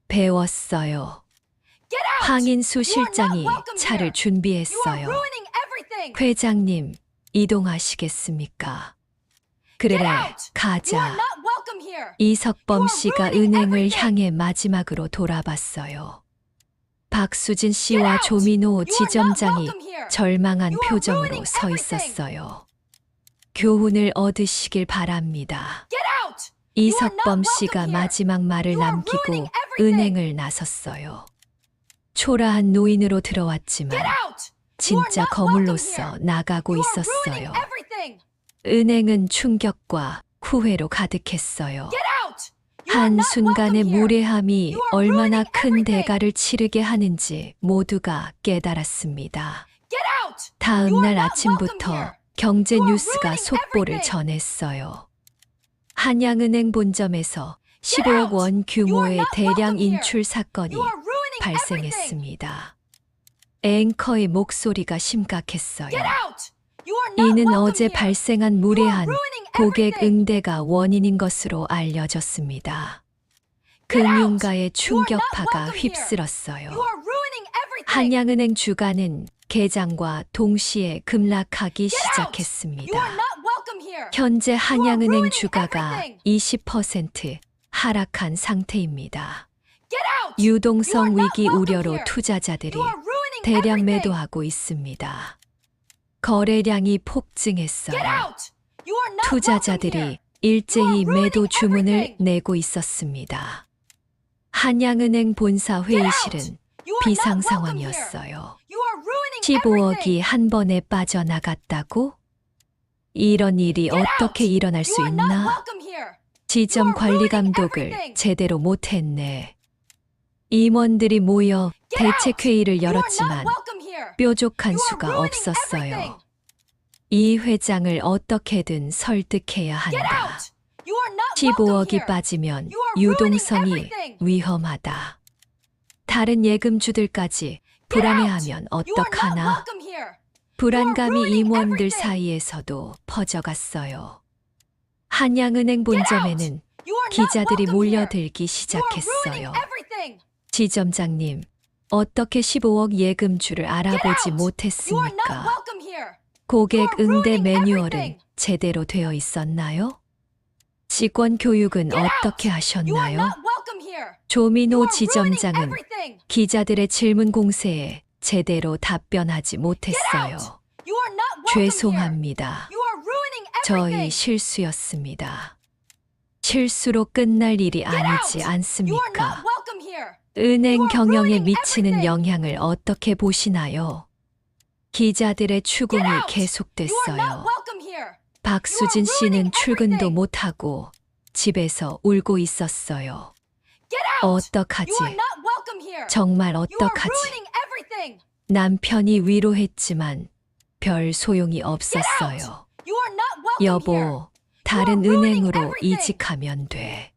배웠어요. Get out! 황인수 You are not 실장이 welcome 차를 here. You are 준비했어요. ruining everything. 회장님, 이동하시겠습니까? 그래, Get out! You are 가자. not welcome here. 이석범 You are 씨가 ruining 은행을 everything. 향해 마지막으로 돌아봤어요. 박수진 Get 씨와 out! 조민호 You are not 지점장이 welcome here. 절망한 You are 표정으로 ruining 서 everything. 있었어요. 교훈을 얻으시길 바랍니다. Get out! You are not 이석범 씨가 welcome here. 마지막 말을 You are 남기고 ruining everything. 은행을 나섰어요. 초라한 노인으로 들어왔지만 Get out! You are 진짜 not 거물로서 welcome here. 나가고 You are ruining 있었어요. everything. 은행은 충격과 후회로 가득했어요. Get out! You are not 한순간의 welcome here. 무례함이 You are 얼마나 ruining 큰 everything. 대가를 치르게 하는지 모두가 깨달았습니다. Get out! 다음 You are 날 not welcome 아침부터 here. 경제 You are 뉴스가 ruining 속보를 everything. 전했어요. 한양은행 본점에서 Get 15억 out! 원 You are 규모의 not 대량 welcome here. 인출 사건이 You are ruining everything. 발생했습니다. 앵커의 목소리가 심각했어요. Get out! You are not 이는 welcome 어제 here. 발생한 You are 무례한 ruining 고객 everything. 응대가 원인인 것으로 알려졌습니다. 금융가의 충격파가 휩쓸었어요. You are ruining everything. 한양은행 주가는 개장과 동시에 급락하기 Get out! You are 시작했습니다. not welcome here. 현재 한양은행 ruining 주가가 everything. 20% 하락한 상태입니다. Get out! 유동성 You are not 위기 welcome 우려로 here. 투자자들이 You are ruining 대량 everything. 매도하고 있습니다. 거래량이 Get 폭증했어요. out! You are not welcome 투자자들이 here. 일제히 You are ruining 매도 주문을 everything. 내고 있었습니다. 한양은행 본사 회의실은 You are 비상 not welcome here. 상황이었어요. You are ruining 15억이 everything. 한 번에 빠져나갔다고? 이런 일이 Get 어떻게 out. 일어날 수 You are not 있나? welcome here. 지점 You are 관리 ruining 감독을 everything. 제대로 못했네. 임원들이 모여 Get out. 대책회의를 You are 열었지만 not welcome here. 뾰족한 You are 수가 ruining 없었어요. everything. 이 회장을 어떻게든 설득해야 Get 한다. out! You are not welcome 15억이 here. 빠지면 You are ruining 유동성이 everything. 위험하다. 다른 예금주들까지 불안해하면 You are not 어떡하나? welcome here. 불안감이 ruining 임원들 everything. 사이에서도 퍼져갔어요. 한양은행 본점에는 You are not 기자들이 welcome here. 몰려들기 You are 시작했어요. ruining everything. 지점장님, 어떻게 15억 예금주를 알아보지 You are not 못했습니까? welcome here. 고객 You are 응대 ruining 매뉴얼은 everything. 제대로 되어 있었나요? 직원 교육은 Get out. 어떻게 You are 하셨나요? not welcome here. You 조민호 are ruining 지점장은 everything. 기자들의 질문 공세에 제대로 답변하지 못했어요. You are not welcome here. 죄송합니다. You are ruining 저희 everything. 실수였습니다. 실수로 끝날 일이 Get out. 아니지 You are not 않습니까? welcome here. 은행 You are 경영에 ruining 미치는 everything. 영향을 어떻게 보시나요? 기자들의 추궁이 Get out. You are not 계속됐어요. welcome here. 박수진 You are 씨는 ruining 출근도 everything. 못하고 집에서 울고 있었어요. Get out. 어떡하지? You are not welcome here. 정말 You are 어떡하지? ruining everything. 남편이 위로했지만 별 소용이 Get out. 없었어요. You are not welcome here. 여보, 다른 You are ruining 은행으로 everything. 이직하면 돼.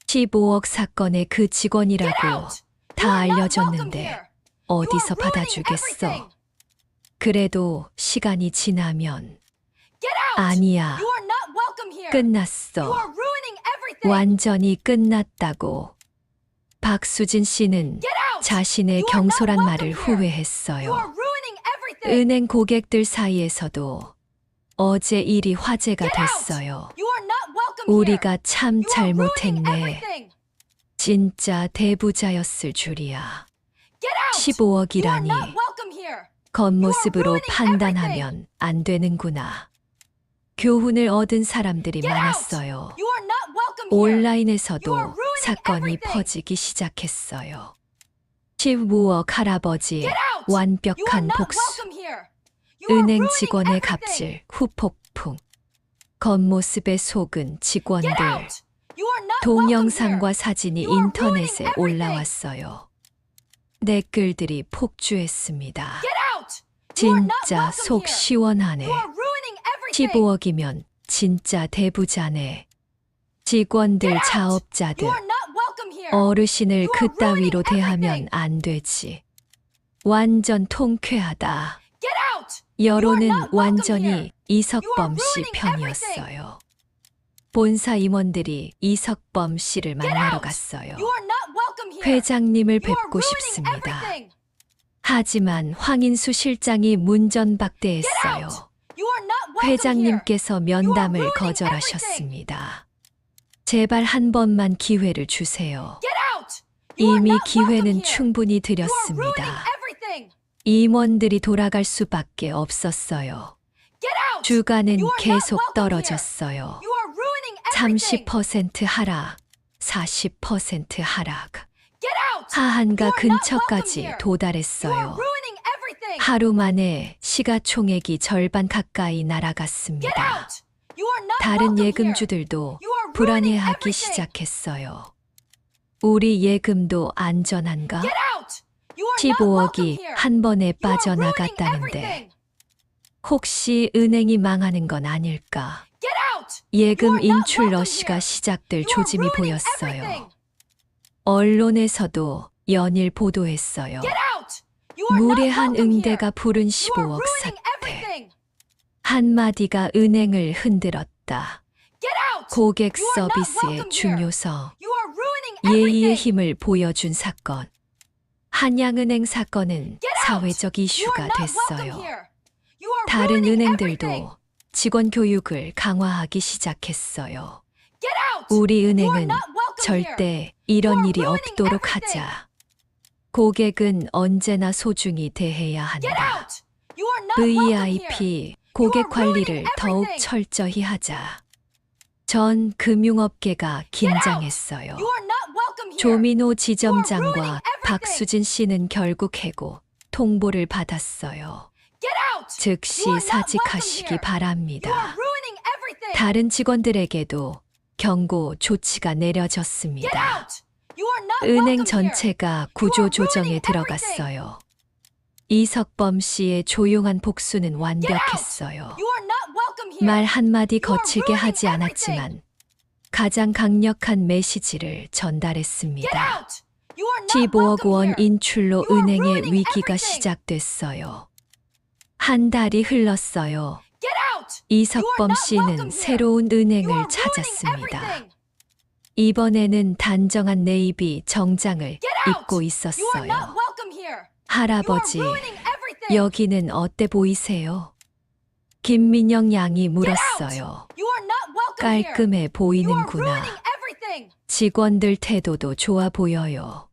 15억 사건의 그 Get 직원이라고 out. 다 You are not welcome 알려줬는데 here. 어디서 You are ruining 받아주겠어? everything. 그래도 시간이 지나면 Get out. 아니야, You are not welcome here. You 끝났어. are ruining everything. 완전히 끝났다고. 박수진 씨는 Get out. 자신의 You are not 경솔한 welcome 말을 here. You are 후회했어요. ruining everything. 은행 고객들 사이에서도 어제 일이 화제가 Get out. 됐어요. You are not welcome here. 우리가 참 You are ruining 잘못했네. everything. 진짜 대부자였을 줄이야. Get out. 15억이라니 You are not welcome here. 겉모습으로 You are ruining 판단하면 안 되는구나. 교훈을 얻은 사람들이 Get out. 많았어요. You are not welcome here. 온라인에서도 You are ruining 사건이 everything. 퍼지기 시작했어요. 15억 할아버지 Get out. You are 완벽한 not 복수. welcome here. You are 은행 ruining 직원의 everything. 갑질 후폭풍. 겉모습에 속은 Get 직원들. out. You are not welcome 동영상과 here. 사진이 You are 인터넷에 ruining everything. 올라왔어요. 댓글들이 폭주했습니다. Get out. You are not 진짜 welcome 속 here. 시원하네. You are ruining everything. 15억이면 진짜 대부자네. 직원들, Get out. 자업자들, You are not welcome here. 어르신을 You are 그따위로 ruining 대하면 everything. 안 되지. 완전 통쾌하다. Get out. 여론은 You are not welcome 완전히 here. 이석범 씨 ruining 편이었어요. 본사 임원들이 이석범 씨를 만나러 out. 갔어요. You are not welcome here. 회장님을 You are 뵙고 ruining 싶습니다. everything. 하지만 황인수 실장이 Get 문전박대했어요. out. You are not welcome here. 회장님께서 면담을 ruining 거절하셨습니다. 제발 한 번만 기회를 주세요. Get out. You are 이미 not welcome 기회는 here. 충분히 You are ruining 드렸습니다. everything. 임원들이 돌아갈 수밖에 없었어요. Get out. 주가는 You are not 계속 welcome 떨어졌어요. You are ruining everything. 30% 하락, 40% 하락. Get out. 하한가 You are not 근처까지 welcome here. You are 도달했어요. ruining everything. 하루 만에 시가총액이 절반 가까이 Get 날아갔습니다. out. You are not 다른 welcome here. 예금주들도 You are ruining 불안해하기 everything. 시작했어요. 우리 예금도 안전한가? Get out. You are not 15억이 welcome here. 한 번에 You are ruining 빠져나갔다는데 everything. 혹시 은행이 망하는 건 아닐까? Get out. 예금 You are not 인출 welcome 러시가 here. 시작될 You are 조짐이 ruining 보였어요. everything. 언론에서도 연일 보도했어요. Get out. You are not 무례한 welcome here. 응대가 부른 You are 15억 ruining 사태. everything. 한마디가 은행을 흔들었다. Get out. 고객 You are not 서비스의 welcome here. 중요성, You are ruining 예의의 everything. 힘을 보여준 사건. 한양은행 사건은 Get out. 사회적 You are 이슈가 not welcome 됐어요. here. You are 다른 ruining 은행들도 everything. 직원 교육을 강화하기 시작했어요. Get out. 우리 You are 은행은 not welcome here. 절대 이런 You are 일이 ruining 없도록 everything. 하자. 고객은 언제나 소중히 대해야 Get 한다. out. You are not welcome here. VIP 고객 관리를 더욱 everything. 철저히 하자. 전 금융업계가 긴장했어요. You are not welcome here. 조민호 지점장과 ruining everything. 박수진 씨는 결국 해고, 통보를 받았어요. Get out. 즉시 You are not 사직하시기 welcome here. You are 바랍니다. ruining everything. 다른 직원들에게도 경고 조치가 Get 내려졌습니다. out. You are not 은행 welcome here. 전체가 구조 조정에 들어갔어요. 이석범 씨의 조용한 복수는 완벽했어요. You are not welcome here. 말 한마디 You are 거칠게 ruining 하지 않았지만 가장 강력한 메시지를 Get 전달했습니다. out. You are not 15억 원 welcome here. 인출로 You are 은행의 ruining 위기가 everything. 시작됐어요. 한 달이 흘렀어요. Get out. 이석범 You are not 씨는 welcome here. 새로운 You 은행을 are ruining 찾았습니다. everything. 이번에는 단정한 네이비 정장을 Get out. 입고 You are 있었어요. not welcome here. 할아버지, You are ruining everything. 여기는 어때 보이세요? 김민영 양이 물었어요. You are not welcome here. 깔끔해 You are 보이는구나. ruining everything. 직원들 태도도 좋아 보여요.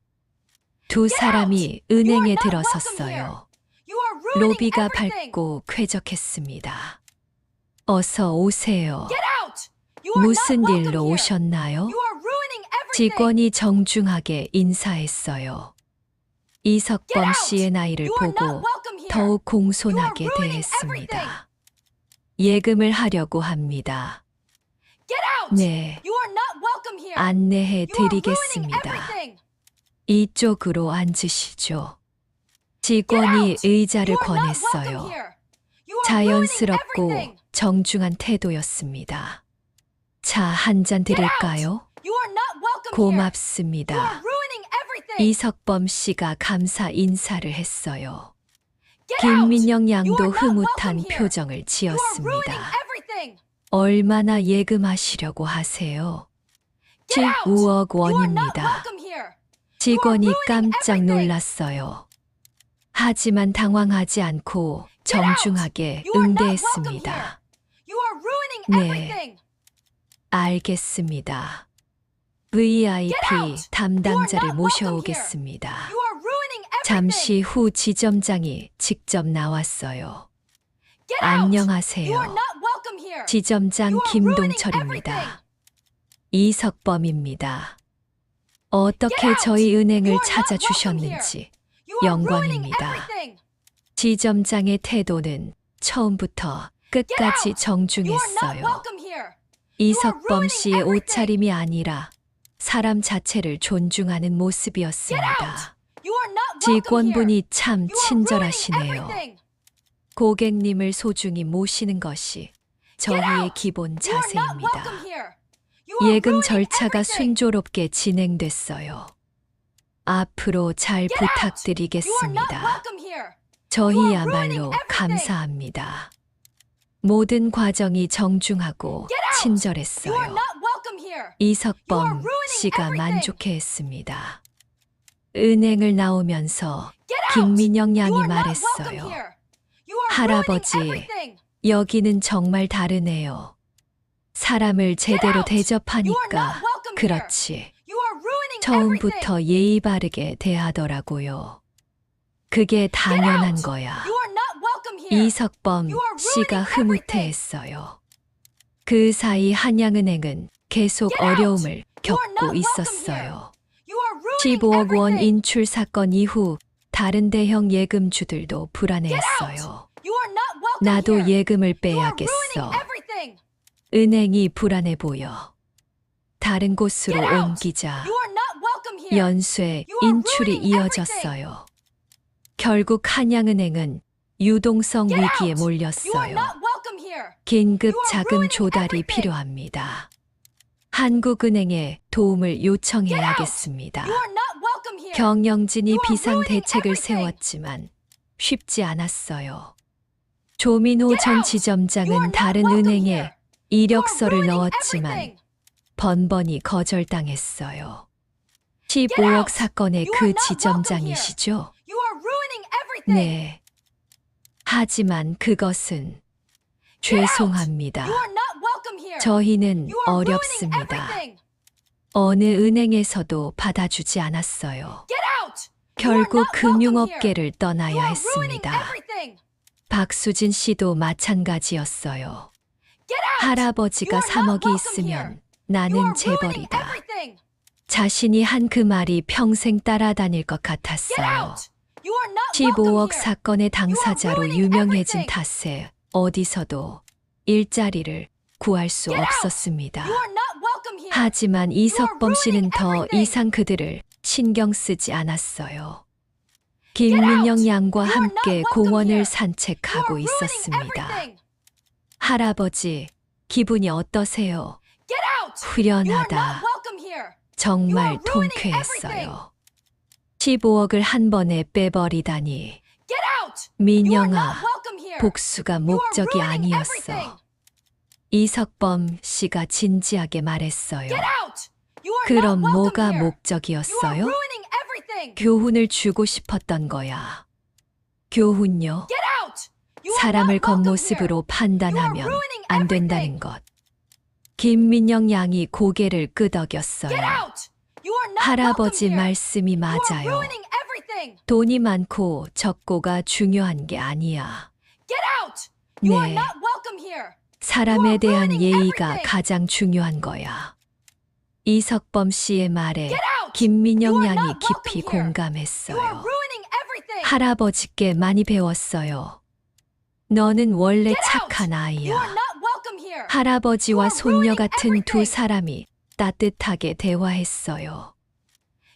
두 사람이 은행에 들어섰어요. You are ruining 로비가 everything. 밝고 쾌적했습니다. 어서 오세요. Get out. You are 무슨 not welcome 일로 here. 오셨나요? You are ruining everything. 직원이 정중하게 인사했어요. Get 이석범 out. 씨의 나이를 You are not 보고 welcome here. 더욱 공손하게 You are ruining 대했습니다. 예금을 하려고 합니다. Get out. 네, You are not welcome here. 안내해 You are ruining 드리겠습니다. everything. 이쪽으로 앉으시죠. Get 직원이 out. 의자를 You are not 권했어요. welcome here. You are ruining 자연스럽고 everything. 정중한 태도였습니다. 차 한 잔 드릴까요? You are not welcome here. You are 고맙습니다. ruining everything. 이석범 씨가 감사 인사를 했어요. Get out. 김민영 You 양도 are not 흐뭇한 welcome here. 표정을 You are ruining 지었습니다. everything. 얼마나 예금하시려고 하세요? Get out. 15억 You are not 원입니다. welcome here. 직원이 You are ruining 깜짝 everything. 놀랐어요. 하지만 당황하지 않고 Get out. 정중하게 You are not welcome here. 응대했습니다. You are ruining 네. everything. 알겠습니다. VIP Get out. 담당자를 You are not 모셔오겠습니다. You are ruining everything. 잠시 후 지점장이 직접 나왔어요. Get out. You are 안녕하세요. not welcome here. 지점장 You are ruining everything. 김동철입니다. 이석범입니다. 어떻게 Get out. 저희 은행을 You are not 찾아주셨는지 You are ruining 영광입니다. everything. 지점장의 태도는 처음부터 끝까지 Get out. You are not 정중했어요. welcome here. 이석범 ruining 씨의 everything. 옷차림이 아니라 사람 자체를 존중하는 Get 모습이었습니다. out. You are not welcome here. 직원분이 참 You are ruining 친절하시네요. everything. 고객님을 소중히 모시는 것이 저희의 out. 기본 You are not 자세입니다. welcome here. You are 예금 ruining 절차가 everything. 순조롭게 진행됐어요. 앞으로 잘 Get out. You are not 부탁드리겠습니다. welcome here. 저희야말로 감사합니다. 모든 과정이 정중하고 You are 친절했어요. not welcome here. 이석범 You are ruining 씨가 everything. 만족해했습니다. 은행을 나오면서 Get out. 김민영 You 양이 are not welcome 말했어요. here. You are 할아버지, ruining everything. 여기는 정말 다르네요. 사람을 제대로 out. You are 대접하니까 not welcome here. 그렇지. You are ruining everything. 처음부터 예의 바르게 대하더라고요. 그게 당연한 out. 거야. You are not welcome here. 이석범 You are 씨가 ruining 흐뭇해했어요. 그 사이 한양은행은 계속 Get out. 어려움을 You are 겪고 not 있었어요. You are ruining 15억 원 everything. 인출 사건 이후 다른 대형 예금주들도 불안해했어요. You are not welcome 나도 here. 예금을 You are ruining 빼야겠어. everything. 은행이 불안해 보여. 다른 곳으로 Get out. 옮기자. You are not welcome here. 연쇄 You are 인출이 ruining 이어졌어요. 결국 한양은행은 유동성 Get 위기에 out. You are 몰렸어요. not welcome here. 긴급 You are 자금 ruining 조달이 everything. 필요합니다. 한국은행에 도움을 요청해야겠습니다. You are not welcome here. 경영진이 You are 비상 ruining 대책을 everything. 세웠지만 쉽지 않았어요. 조민호 Get 전 out. You are 지점장은 not 다른 welcome 은행에 here. You are 이력서를 ruining 넣었지만 everything. 번번이 거절당했어요. Get 15억 out. 사건의 You are 그 not 지점장이시죠? You are ruining everything. 네. 하지만 그것은 죄송합니다. You are not welcome here. 저희는 You are ruining 어렵습니다. everything. 어느 은행에서도 받아주지 않았어요. Get out. You are 결국 not welcome here. 금융업계를 You 떠나야 are ruining 했습니다. everything. 박수진 씨도 마찬가지였어요. Get out. 할아버지가 You are not 3억이 welcome 있으면 here. You 나는 are ruining 재벌이다. everything. 자신이 한 그 말이 평생 따라다닐 것 Get 같았어요. out. You are not welcome 15억 here. 사건의 당사자로 ruining 유명해진 everything. 탓에 어디서도 일자리를 구할 수 Get out. 없었습니다. You are not welcome here. 하지만 이석범 씨는 ruining 더 everything. 이상 그들을 신경 쓰지 않았어요. 김민영 양과 You are not 함께 welcome 공원을 here. 산책하고 You are ruining 있었습니다. everything. 할아버지, 기분이 어떠세요? Get out. You are not 후련하다. welcome here. 정말 You are ruining 통쾌했어요. 15억을 한 번에 빼버리다니. Get out. You are not 민영아, welcome here. 복수가 You are 목적이 ruining 아니었어. everything. 이석범 씨가 진지하게 말했어요. Get out. You are 그럼 not welcome 뭐가 here. You are 목적이었어요? ruining everything. 교훈을 주고 싶었던 거야. 교훈요? Get out. You are 사람을 not welcome 겉모습으로 here. 판단하면 You are ruining 안 된다는 것. 김민영 양이 고개를 Get 끄덕였어요. out. You are not 할아버지 welcome here. 말씀이 You are 맞아요. ruining everything. 돈이 많고 적고가 중요한 게 아니야. Get out. You are 네. not welcome here. 사람에 대한 ruining 예의가 everything. 가장 중요한 거야. 이석범 씨의 말에 Get out. 김민영 You are 양이 not 깊이 welcome here. You are 공감했어요. ruining everything. 할아버지께 많이 배웠어요. 너는 원래 Get out. 착한 You are 아이야. not welcome here. 할아버지와 You are 손녀 ruining 같은 두 everything. 사람이 따뜻하게 대화했어요.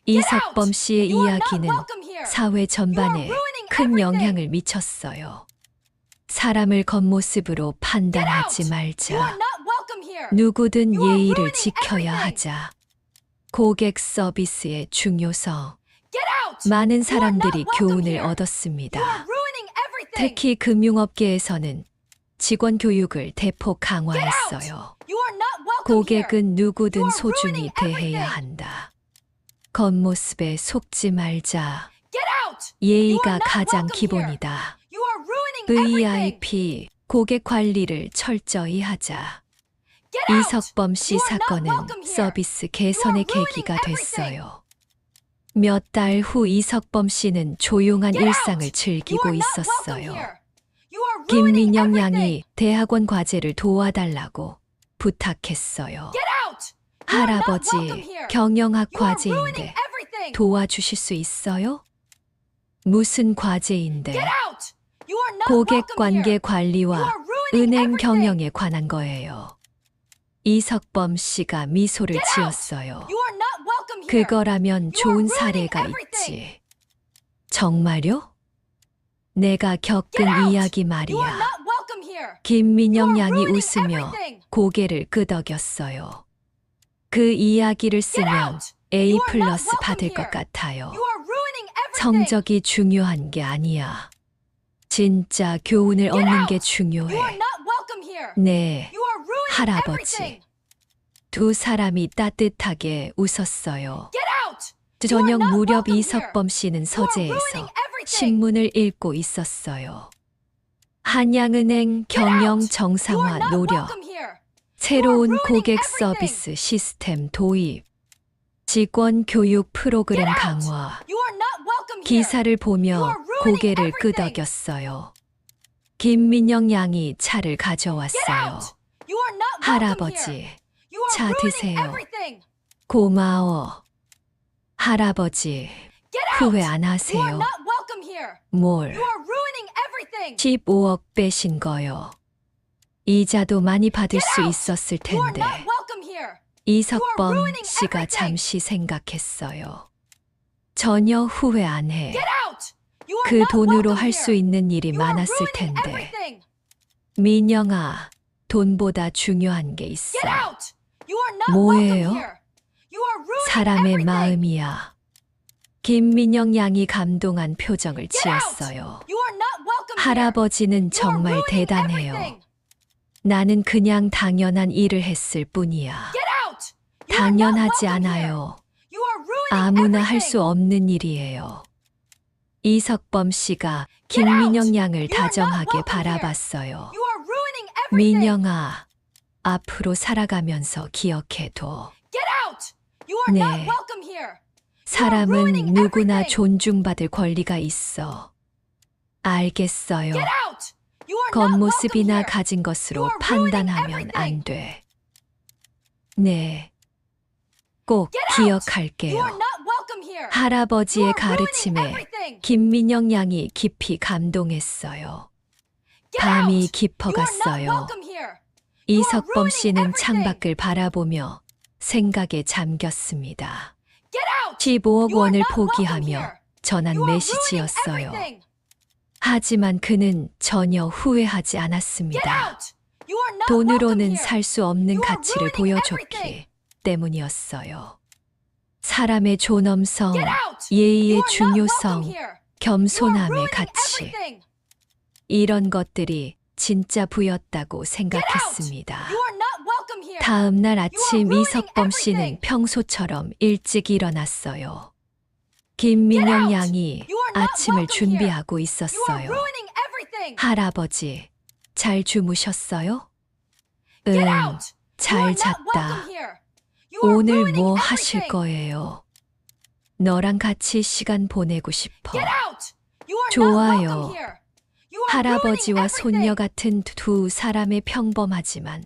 Get 이석범 out. 씨의 You are not 이야기는 welcome here. 사회 전반에 ruining 큰 everything. 영향을 미쳤어요. 사람을 겉모습으로 Get 판단하지 out. You 말자. are not welcome here. 누구든 You are 예의를 ruining 지켜야 everything. 하자. 고객 서비스의 중요성. Get out. 많은 You are 사람들이 not welcome 교훈을 here. You are 얻었습니다. ruining everything. 특히 금융업계에서는 직원 교육을 대폭 강화했어요. You are not welcome here. 고객은 누구든 You are 소중히 ruining 대해야 everything. 한다. 겉모습에 속지 말자. Get out. 예의가 not 가장 welcome 기본이다. You are ruining everything. VIP 고객 관리를 철저히 하자. Get out. 이석범 씨 You are not 사건은 welcome here. 서비스 개선의 You are ruining 계기가 everything. 됐어요. 몇 달 후 이석범 씨는 조용한 Get out. 일상을 You 즐기고 are not welcome 있었어요. here. You are ruining 김민영 everything. 양이 대학원 과제를 도와달라고 부탁했어요. Get out. You are not 할아버지, welcome here. 경영학 You are ruining 과제인데 everything. 도와주실 수 있어요? 무슨 과제인데? Get out. You are not 고객 welcome 관계 here. You 관리와 are ruining 은행 everything. 경영에 관한 거예요. 이석범 씨가 미소를 Get out. 지었어요. You are not welcome here. 그거라면 You 좋은 are ruining 사례가 everything. 있지. 정말요? 내가 겪은 Get out. 이야기 You are 말이야. not welcome here. 김민영 You are 양이 ruining 웃으며 everything. 고개를 끄덕였어요. 그 이야기를 Get 쓰면 out. A You are not 플러스 welcome 받을 here. 것 같아요. You are ruining everything. 성적이 중요한 게 아니야. 진짜 교훈을 Get 얻는 out! 게 You are 중요해. not welcome here. 네, You are ruining 할아버지. everything. 두 사람이 따뜻하게 웃었어요. Get out! 저녁 not 무렵 welcome 이석범 씨는 You are ruining 서재에서 everything. 신문을 읽고 있었어요. 한양은행 경영 You are 정상화 not 노력, welcome here. 새로운 ruining 고객 everything. 서비스 시스템 도입, 직원 교육 프로그램 Get out! 강화. You are not welcome here. 기사를 보며 You are ruining 고개를 everything. 끄덕였어요. 김민영 양이 차를 Get 가져왔어요. out! You are not welcome here. 할아버지, You are 차 ruining 드세요. everything. 고마워. 할아버지, Get out! 후회 안 You are 하세요. not welcome here. 뭘? You are ruining everything. 15억 빼신 거요. 이자도 많이 받을 수 있었을 You are 텐데. not welcome here. 이석범 ruining 씨가 everything. 잠시 생각했어요. 전혀 후회 안 해. Get out! You are 그 not 돈으로 welcome 할 수 here. 있는 일이 You are 많았을 ruining 텐데. everything. 민영아, 돈보다 중요한 게 있어. Get out! You are not 뭐예요? welcome here. You are ruining 사람의 everything. 마음이야. 김민영 양이 감동한 표정을 Get out! 지었어요. You are not welcome here. 할아버지는 You are 정말 ruining 대단해요. everything. 나는 그냥 당연한 일을 했을 뿐이야. Get out! You are not 당연하지 welcome here. 않아요. You are ruining 아무나 할 everything. 수 없는 일이에요. 이석범 씨가 김민영 양을 You are not 다정하게 welcome 바라봤어요. You are ruining everything. 민영아, 앞으로 살아가면서 기억해둬. Get out! You are 네. not welcome here. 사람은 ruining 누구나 everything. 존중받을 권리가 있어. 알겠어요. Get out! You are not welcome 겉모습이나 here. 가진 것으로 You are ruining 판단하면 안 돼. 네. 꼭 Get out! You are 기억할게요. not welcome here. 할아버지의 You are ruining 가르침에 everything. 김민영 양이 깊이 감동했어요. Get 밤이 out! You are not 깊어갔어요. welcome here. 이석범 ruining 씨는 everything. 창밖을 바라보며 생각에 잠겼습니다. Get out! 15억 You are 원을 not welcome 포기하며 here. 전한 You are ruining 메시지였어요. everything. 하지만 그는 전혀 후회하지 Get 않았습니다. out! You are not 돈으로는 welcome here. 살 수 없는 You are 가치를 ruining 보여줬기 everything. 때문이었어요. 사람의 존엄성, Get out! 예의의 You are not 중요성, welcome here. You are 겸손함의 ruining 가치, everything. 이런 것들이 진짜 부였다고 Get out! 생각했습니다. You are not welcome here. 다음 날 아침 ruining 이석범 씨는 everything. 평소처럼 일찍 일어났어요. 김민영 Get out! 양이 You are not 아침을 welcome here. 준비하고 You are 있었어요. ruining everything. 할아버지, 잘 주무셨어요? Get out! You are 잘 not 잤다. welcome here. You are 오늘 ruining 뭐 하실 everything. 거예요? 너랑 같이 시간 보내고 싶어. Get out! You are not 좋아요. welcome here. You are 할아버지와 ruining 손녀 everything. 같은 두 사람의 평범하지만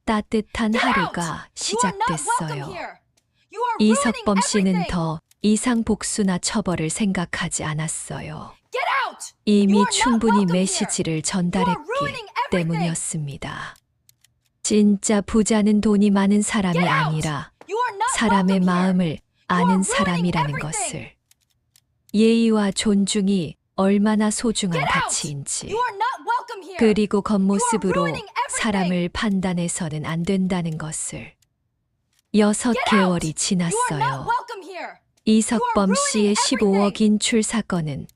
따뜻한 Get out! 하루가 You are not 시작됐어요. welcome here. You are ruining 이석범 씨는 everything. 더 이상 복수나 처벌을 생각하지 않았어요. Get out! 이미 You are not 충분히 welcome here. 메시지를 You are 전달했기 ruining everything. 때문이었습니다. 진짜 부자는 돈이 많은 사람이 Get out! 아니라 You are not 사람의 welcome here. 마음을 아는 ruining 사람이라는 everything. 것을. 예의와 존중이 얼마나 소중한 Get out! 가치인지. You are not welcome here. 그리고 겉모습으로 ruining everything. 사람을 판단해서는 안 된다는 것을. 6 Get 개월이 out! You are not 지났어요. welcome here. 이석범 ruining 씨의 15억 인출 사건은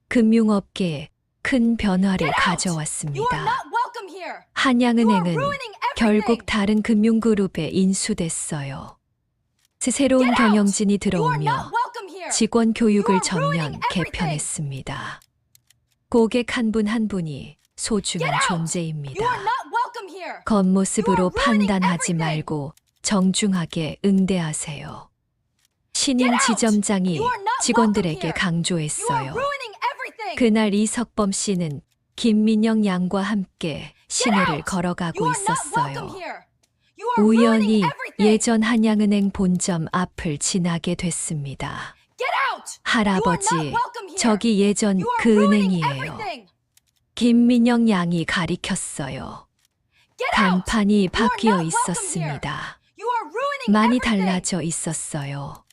금융업계에 큰 변화를 Get out! You are 가져왔습니다. not welcome here. You are 한양은행은 ruining everything. 결국 다른 금융그룹에 인수됐어요. 새로운 Get out! 경영진이 You are 들어오며 not welcome here. 직원 교육을 You are 전면 ruining everything. 개편했습니다. 고객 한 분 한 분이 소중한 Get out! You are 존재입니다. not welcome here. 겉모습으로 You are ruining 판단하지 everything. 말고 정중하게 응대하세요. 신임 Get out! 지점장이 You are not 직원들에게 welcome here. You are 강조했어요. ruining everything. 그날 이석범 씨는 김민영 양과 함께 시내를 out! 걸어가고 You are not 있었어요. welcome here. You are 우연히 ruining everything. 예전 한양은행 본점 앞을 지나게 됐습니다. Get out! 할아버지, You are not welcome here. 저기 예전 You are 그 ruining 은행이에요. everything. 김민영 양이 가리켰어요. Get out! 간판이 바뀌어 not welcome 있었습니다. You are ruining 많이 everything. 달라져 있었어요.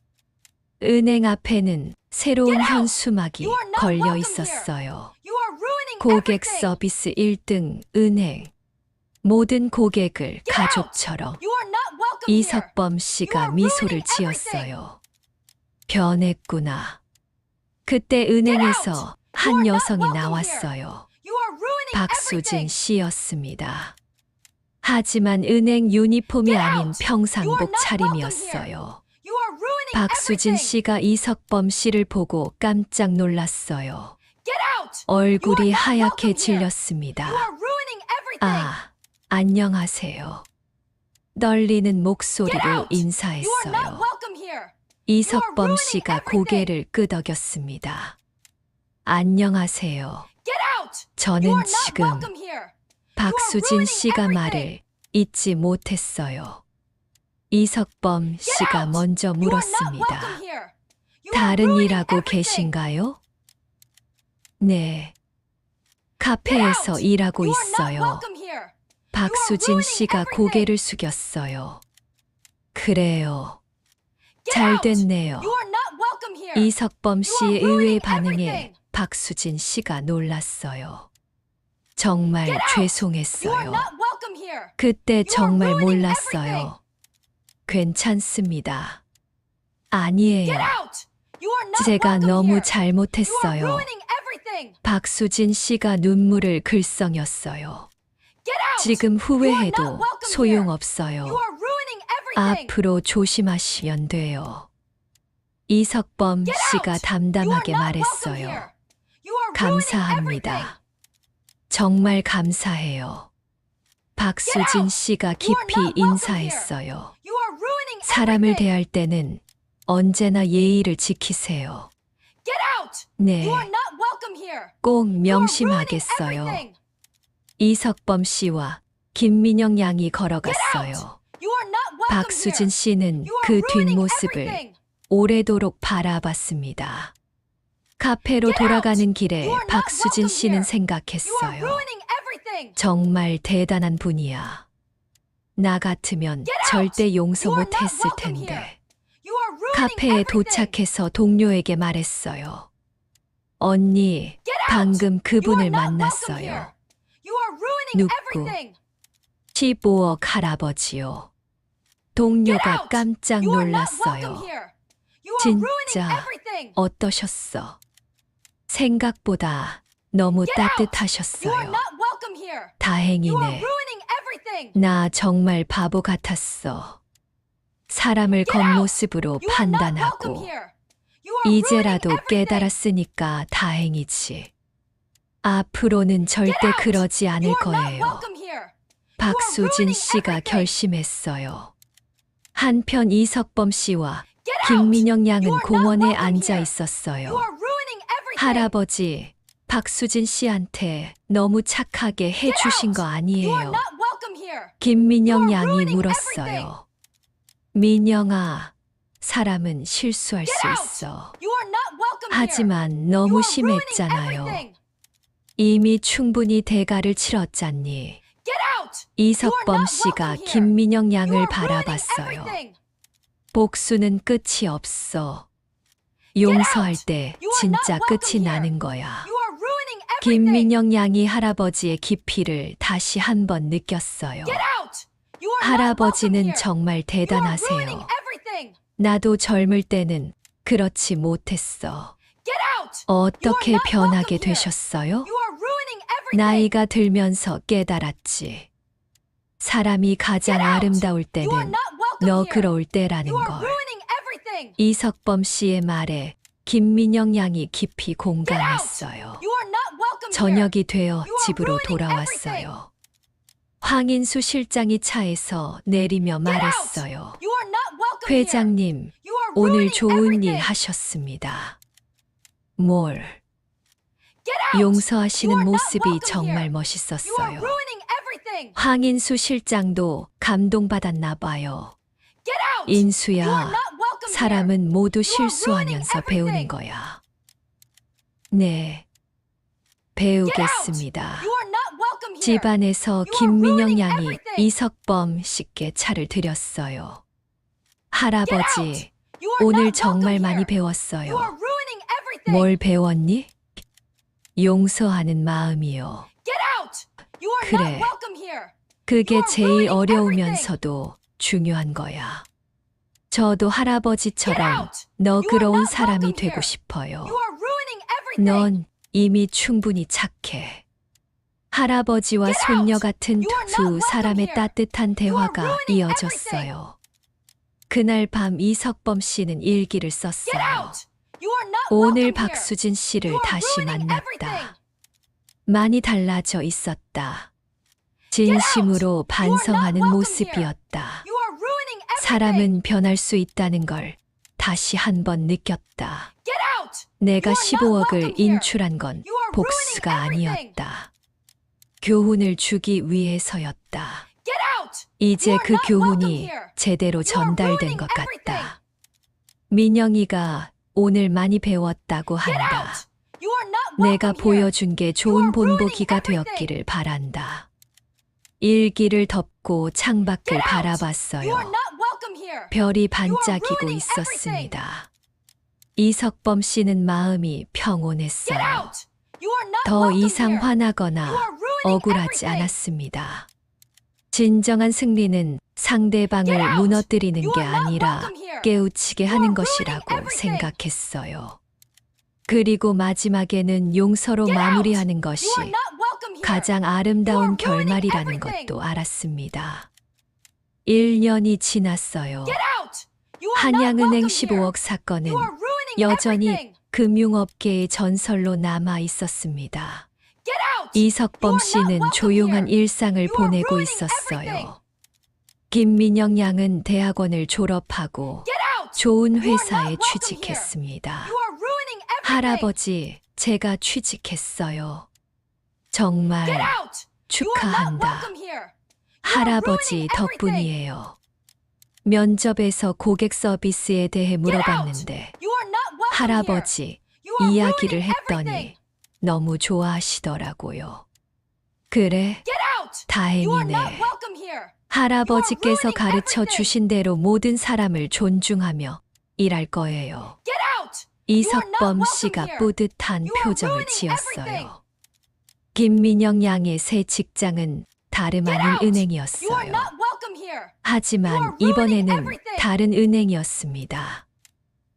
은행 앞에는 새로운 Get out! 현수막이 You are not 걸려 welcome 있었어요. You are ruining 고객 everything. 서비스 1등 은행. 모든 고객을 Get 가족처럼. You are not welcome here. 이석범 씨가 You are 미소를 ruining everything. 지었어요. 변했구나. 그때 은행에서 You are 한 not 여성이 welcome 나왔어요. You 박수진 everything. 씨였습니다. 하지만 은행 유니폼이 Get 아닌 out. 평상복 You are not 차림이었어요. You are ruining 박수진 everything. 씨가 이석범 씨를 보고 깜짝 놀랐어요. Get out. 얼굴이 You are not 하얗게 welcome here. 질렸습니다. You are ruining everything. 아, 안녕하세요. 떨리는 Get 목소리로 out. You are not 인사했어요. welcome here. 이석범 ruining 씨가 everything. 고개를 끄덕였습니다. 안녕하세요. Get out. You 저는 are not 지금 welcome here. 박수진 ruining 씨가 everything. 말을 잊지 못했어요. 이석범 Get 씨가 out. 먼저 You are not 물었습니다. welcome here. You are 다른 ruining 일하고 everything. 계신가요? 네. Get 카페에서 out. 일하고 You are not 있어요. welcome here. 박수진 ruining 씨가 everything. 고개를 숙였어요. 그래요. Get 잘 out. 됐네요. You are not welcome here. 이석범 씨의 ruining 의외의 반응에 everything. 박수진 씨가 놀랐어요. 정말 Get out. You are 죄송했어요. not welcome here. 그때 are 정말 ruining 몰랐어요. 괜찮습니다. Get 아니에요. out. You are not 제가 welcome 너무 here. You are 잘못했어요. ruining everything. 박수진 씨가 눈물을 글썽였어요. Get out. 지금 You are 후회해도 not welcome 소용없어요. You are ruining everything. 앞으로 조심하시면 돼요. 이석범 Get 씨가 out. 담담하게 You are not welcome 말했어요. here. You are ruining everything. 감사합니다. 정말 감사해요. 박수진 씨가 깊이 welcome 인사했어요. You are ruining 사람을 everything. 대할 때는 언제나 예의를 지키세요. Get out. 네, You are not welcome here. 꼭 You are ruining 명심하겠어요. everything. 이석범 씨와 김민영 양이 Get 걸어갔어요. out. You are not welcome 박수진 here. 씨는 You are 그 ruining 뒷모습을 everything. 오래도록 바라봤습니다. 카페로 Get out. 돌아가는 길에 You are not 박수진 welcome 씨는 here. You are 생각했어요. ruining everything. 정말 대단한 분이야. 나 같으면 Get out. 절대 용서 You are not 못했을 welcome 텐데. here. You are ruining 카페에 everything. 도착해서 동료에게 말했어요. 언니, Get out. 방금 You are 그분을 not welcome 만났어요. here. You are ruining 누구? everything. 15억 할아버지요. Get 동료가 out. 깜짝 You are not 놀랐어요. welcome here. You are ruining 진짜 everything. 어떠셨어? 생각보다 너무 Get out. You are 따뜻하셨어요. not welcome here. You are 다행이네. ruining everything. 나 정말 바보 같았어. 사람을 Get out. 겉모습으로 You are not welcome 판단하고 here. You are 이제라도 ruining everything. 깨달았으니까 다행이지. 앞으로는 절대 Get out. 그러지 You 않을 are not 거예요. welcome here. 박수진 ruining 씨가 everything. 결심했어요. 한편 이석범 씨와 Get out. 김민영 양은 You are not 공원에 welcome 앉아 here. 있었어요. You are ruining everything. 할아버지, 박수진 씨한테 너무 착하게 해주신 거 You are 아니에요. not welcome here. 김민영 You are 양이 ruining 물었어요. 민영아, 사람은 실수할 Get 수 out. 있어. You are not welcome here. 하지만 You 너무 are ruining 심했잖아요. everything. 이미 충분히 대가를 치렀잖니. Get out. 이석범 not 씨가 welcome here. 김민영 You 양을 are ruining 바라봤어요. everything. 복수는 끝이 없어. 용서할 때 You are 진짜 not 끝이 welcome here. 나는 거야. You are ruining everything. 김민영 양이 할아버지의 깊이를 다시 한번 느꼈어요. Get out. You are not welcome 할아버지는 here. 정말 You are 대단하세요. ruining everything. 나도 젊을 때는 그렇지 못했어. Get out. 어떻게 You are not 변하게 welcome here. 되셨어요? You are ruining everything. 나이가 들면서 깨달았지. 사람이 가장 Get out. 아름다울 You are 때는 not welcome here. 너그러울 때라는 You are 걸. ruining everything. 이석범 씨의 말에 김민영 양이 깊이 Get out. 공감했어요. You are not welcome here. 저녁이 되어 You are 집으로 ruining 돌아왔어요. 황인수 실장이 차에서 내리며 Get out. 말했어요. You are not welcome here. 회장님, You are 오늘 ruining 좋은 일 everything. 하셨습니다. 뭘? Get out. 용서하시는 You are not 모습이 welcome 정말 here. You are 멋있었어요. ruining everything. 황인수 실장도 감동받았나 봐요. Get out. You are 인수야, not welcome here. 사람은 모두 You are 실수하면서 ruining 배우는 everything. 거야. 네, 배우겠습니다. You are not welcome here. 집안에서 You are 김민영 ruining 양이 everything. 이석범 씨께 차를 드렸어요. Get out. 할아버지, You are 오늘 not 정말 welcome 많이 here. You 배웠어요. are ruining everything. 뭘 배웠니? 용서하는 마음이요. Get out. You are 그래. not welcome here. 그게 You are 제일 ruining 어려우면서도 중요한 거야. 저도 Get 할아버지처럼 out. 너그러운 You are not 사람이 welcome 되고 here. 싶어요. You are ruining everything. 넌 이미 충분히 착해. 할아버지와 Get 손녀 out! 같은 You are not 두 welcome 사람의 here. 따뜻한 대화가 You are ruining 이어졌어요. 그날 밤 이석범 씨는 일기를 Get 썼어요. out! You are not 오늘 welcome here. 박수진 씨를 You are 다시 ruining 만났다. everything. 많이 달라져 있었다. 진심으로 반성하는 welcome 모습이었다. You are ruining everything. 사람은 변할 수 있다는 걸 다시 한번 느꼈다. Get out! 내가 You are not 15억을 welcome here. 인출한 건 You are 복수가 ruining everything. 아니었다. 교훈을 주기 위해서였다. Get out! 이제 You are 그 not welcome 교훈이 here. 제대로 You are 전달된 ruining 것 everything. 같다. 민영이가 오늘 많이 배웠다고 Get 한다. out! You are not 내가 welcome here. 보여준 게 You 좋은 are ruining 본보기가 everything. 되었기를 바란다. 일기를 덮고 창밖을 Get out! You are 바라봤어요. not welcome here. 별이 You are 반짝이고 ruining 있었습니다. 이석범 씨는 마음이 Get 평온했어요. out! You are not 더 welcome 이상 here. 화나거나 You are ruining 억울하지 everything. 않았습니다. 진정한 승리는 상대방을 Get out! 무너뜨리는 You 게 are not 아니라 welcome here. 깨우치게 You 하는 are 것이라고 ruining everything. 생각했어요. 그리고 마지막에는 용서로 Get out! 마무리하는 것이 You are not welcome here. 가장 You 아름다운 are ruining 결말이라는 everything. 것도 알았습니다. 1년이 지났어요. Get out! You are not 한양은행 welcome 15억 here. 사건은 You are ruining 여전히 everything. 금융업계의 전설로 남아 있었습니다. Get out! 이석범 You are not 씨는 welcome 조용한 here. 일상을 You are 보내고 ruining 있었어요. everything. 김민영 양은 대학원을 졸업하고 Get out! 좋은 You are not 회사에 welcome 취직했습니다. You are ruining everything. 할아버지, 제가 취직했어요. 정말 Get out! You are not 축하한다. welcome here. You are 할아버지 ruining everything. 덕분이에요. 면접에서 고객 서비스에 대해 물어봤는데 You are not welcome 할아버지 here. You are 이야기를 ruining 했더니 everything. 너무 좋아하시더라고요. 그래, Get out! You are 다행이네. not welcome here. 할아버지께서 You are ruining 가르쳐 everything. 주신 대로 모든 사람을 존중하며 일할 거예요. Get out! 이석범 welcome 씨가 here. 뿌듯한 You are 표정을 ruining 지었어요. everything. 김민영 양의 새 직장은 다름 Get 아닌 out! You are 은행이었어요. not welcome here. You 하지만 are ruining 이번에는 everything. 다른 은행이었습니다.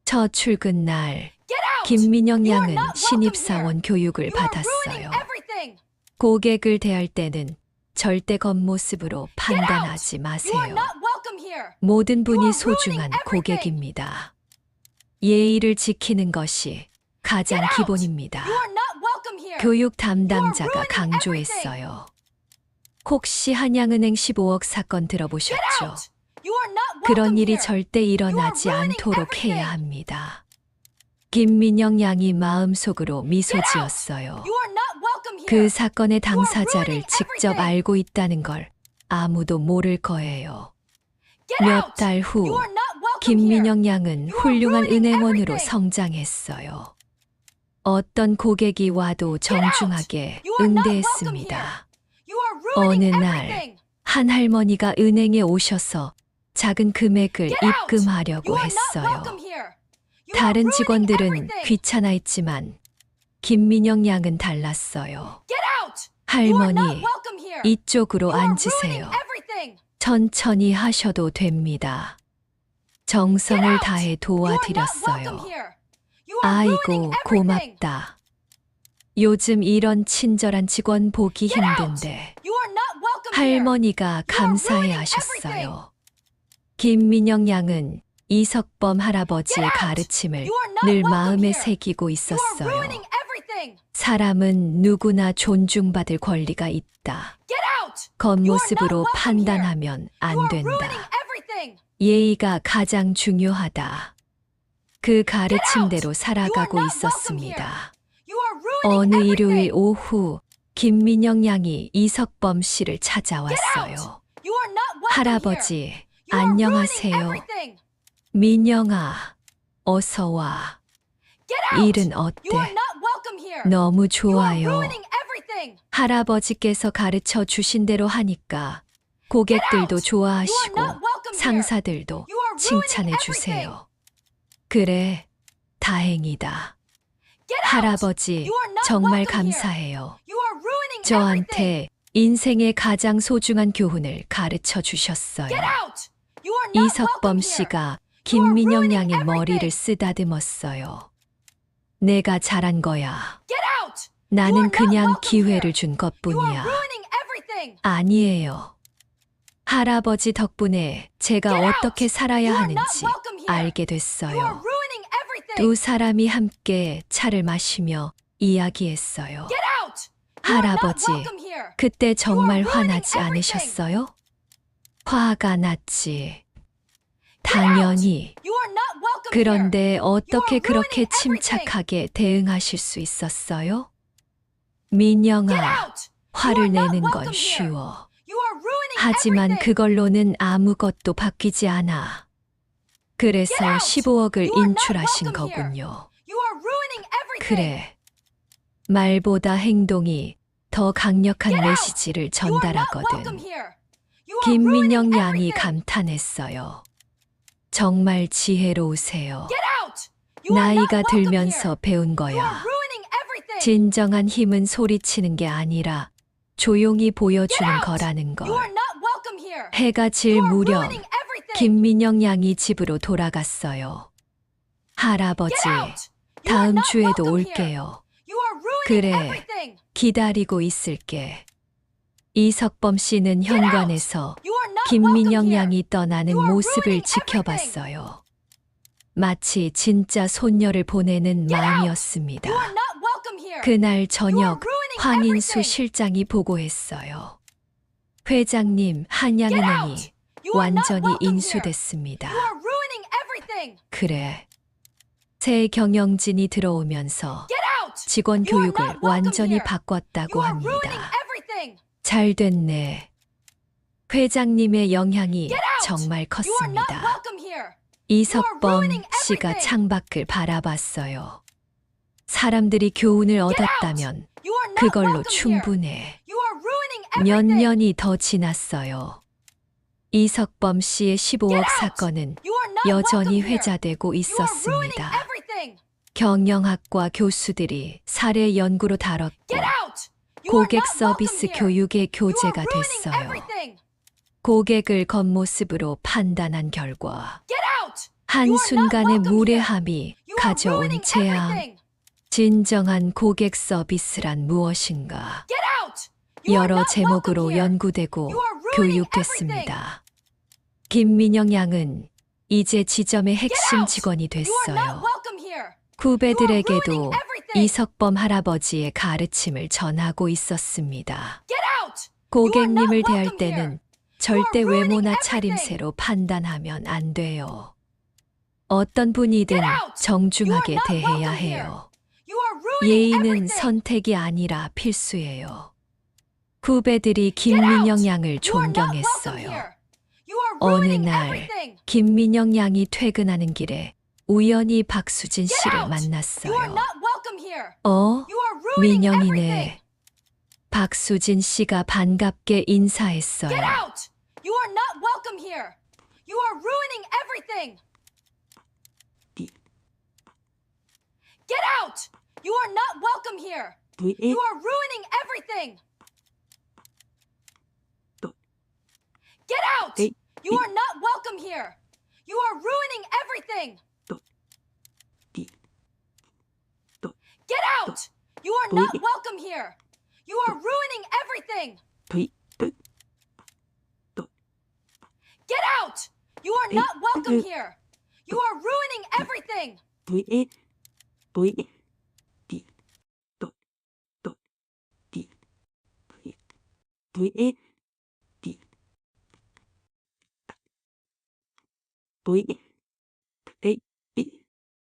첫 출근 날 Get out! 김민영 You are 양은 not welcome 신입사원 here. 교육을 You are ruining 받았어요. everything. 고객을 대할 때는 절대 겉모습으로 판단하지 You are 마세요. not welcome here. 모든 You 분이 are 소중한 ruining everything. 고객입니다. 예의를 지키는 것이 가장 Get out! 기본입니다. You are not welcome here. 교육 담당자가 ruining 강조했어요. 혹시 한양은행 15억 사건 Get 들어보셨죠? out! You are not welcome 그런 일이 here. 절대 일어나지 You are ruining 않도록 everything. 해야 합니다. 김민영 양이 마음속으로 미소 Get out! 지었어요. You are not welcome here. 그 사건의 당사자를 ruining 직접 everything. 알고 있다는 걸 아무도 모를 거예요. Get 몇 out! 달 후 You are not welcome 김민영 양은 You are 훌륭한 ruining 은행원으로 everything. 성장했어요. 어떤 고객이 와도 정중하게 You are not welcome 응대했습니다. here. You are ruining 어느 날 everything. 한 할머니가 은행에 오셔서 작은 금액을 Get out! 입금하려고 You are not 했어요. welcome here. You are 다른 ruining 직원들은 everything. 귀찮아했지만 김민영 양은 달랐어요. Get out! You are not 할머니, welcome here. 이쪽으로 You are 앉으세요. ruining everything. 천천히 하셔도 됩니다. 정성을 Get out! 다해 You are not 도와드렸어요. welcome here. You are ruining 아이고, everything. 고맙다. 요즘 이런 친절한 직원 보기 Get out! 힘든데 You are not welcome here. 할머니가 감사해 하셨어요. 김민영 양은 이석범 할아버지의 Get out! 가르침을 You are not 늘 welcome 마음에 here. 새기고 You are 있었어요. ruining everything. 사람은 누구나 존중받을 권리가 있다. Get out! 겉모습으로 You are not welcome 판단하면 안 You are ruining 된다. everything. 예의가 가장 중요하다. 그 가르침대로 You are 살아가고 not welcome 있었습니다. You are ruining 어느 everything. 일요일 오후 김민영 양이 이석범 씨를 Get 찾아왔어요. out! You are not welcome 할아버지, here. You are 안녕하세요. ruining everything. 민영아, 어서 와. Get out! 일은 You are 어때? not welcome here. 너무 You are 좋아요. ruining everything. 할아버지께서 가르쳐 주신 대로 하니까 고객들도 You are 좋아하시고 not welcome here. 상사들도 You are ruining 칭찬해 everything. 주세요. 그래, 다행이다. Get out! 할아버지, You are not 정말 welcome here. 감사해요. You are ruining everything. 저한테 인생의 가장 소중한 교훈을 가르쳐 주셨어요. Get out! You are not 이석범 welcome here. 씨가 김민영 ruining 양의 everything. 머리를 쓰다듬었어요. 내가 잘한 거야. Get out! 나는 not 그냥 welcome 기회를 here. 준 You are 것뿐이야. ruining everything. 아니에요. 할아버지 덕분에 제가 Get out. 어떻게 살아야 You are not 하는지 welcome here. 알게 You are 됐어요. ruining everything. 두 사람이 함께 차를 마시며 이야기했어요. Get out. You are not 할아버지, welcome here. 그때 정말 You are ruining 화나지 everything. 않으셨어요? 화가 났지. Get out. 당연히. You are not welcome 그런데 here. 어떻게 You are 그렇게 ruining everything. 침착하게 대응하실 수 있었어요? Get 민영아, out. 화를 You are not 내는 건 welcome here. 쉬워. You are ruining 하지만 everything. 그걸로는 아무것도 바뀌지 않아. 그래서 Get out. 15억을 You are not 인출하신 welcome here. 거군요. You are ruining everything. 그래. 말보다 행동이 더 강력한 Get out. 메시지를 You are not welcome 전달하거든. here. You are 김민영 ruining 양이 everything. 감탄했어요. 정말 지혜로우세요. Get out. You are not 나이가 welcome 들면서 here. 배운 You 거야. are ruining everything. 진정한 힘은 소리치는 게 아니라 조용히 Get 보여주는 out. 거라는 You 걸. are not welcome here. 해가 질 You are 무렵 ruining everything. 김민영 양이 집으로 돌아갔어요. 할아버지, Get out. You are 다음 not 주에도 welcome here. 올게요. You are ruining 그래. everything. 기다리고 있을게. 이석범 씨는 현관에서 You are not 김민영 welcome here. 양이 떠나는 You are 모습을 ruining 지켜봤어요. 마치 진짜 손녀를 보내는 Get out. 마음이었습니다. You are not welcome here. 그날 저녁 ruining 황인수 everything. 실장이 보고했어요. 회장님, 한양은행이 Get out. You are not 완전히 welcome here. 인수됐습니다. You are ruining everything. 그래. 새 경영진이 들어오면서 Get out. 직원 You are 교육을 not welcome 완전히 here. 바꿨다고 You are ruining 합니다. everything. 잘 됐네. 회장님의 영향이 Get out. 정말 You are not 컸습니다. welcome here. 이석범 ruining 씨가 everything. 창밖을 바라봤어요. 사람들이 교훈을 얻었다면 You are not 그걸로 welcome here. 충분해. You are ruining 몇 everything. 년이 더 지났어요. 이석범 씨의 15억 Get out. 사건은 You are not 여전히 welcome here. 회자되고 You are ruining 있었습니다. everything. 경영학과 교수들이 사례 연구로 다뤘고 Get out. You are 고객 not welcome 서비스 here. 교육의 You are 교재가 ruining 됐어요. everything. 고객을 겉모습으로 판단한 결과 Get out. You are not 한순간의 welcome here. 무례함이 You are 가져온 ruining 재앙. everything. 진정한 고객 서비스란 무엇인가? Get out. You are 여러 not 제목으로 welcome here. 연구되고 You are ruining 교육됐습니다. 김민영 양은 이제 지점의 핵심 out. 직원이 You are not 됐어요. welcome here. 후배들에게도 You are ruining everything. 이석범 할아버지의 가르침을 전하고 있었습니다. Get out. 고객님을 You are not 대할 welcome 때는 here. 절대 You are ruining 외모나 everything. 차림새로 판단하면 안 돼요. 어떤 분이든 Get out. 정중하게 You are not 대해야 welcome here. 해요. You are ruining 예의는 everything. 선택이 아니라 필수예요. 후배들이 김민영 양을 You are not welcome 존경했어요. here. You are 어느 ruining 날 everything. 김민영 양이 퇴근하는 길에 우연히 박수진 Get 씨를 out. You are 만났어요. not welcome here. 어? You are ruining everything. 민영이네. 박수진 씨가 반갑게 인사했어요. Get out. You are not welcome here. You are ruining everything. Get out. You are not welcome here. You are ruining everything. Get out. You are not welcome here. You are ruining everything. Get out. You are not welcome here. You are ruining everything. Get out. You are not welcome here. You are ruining everything. V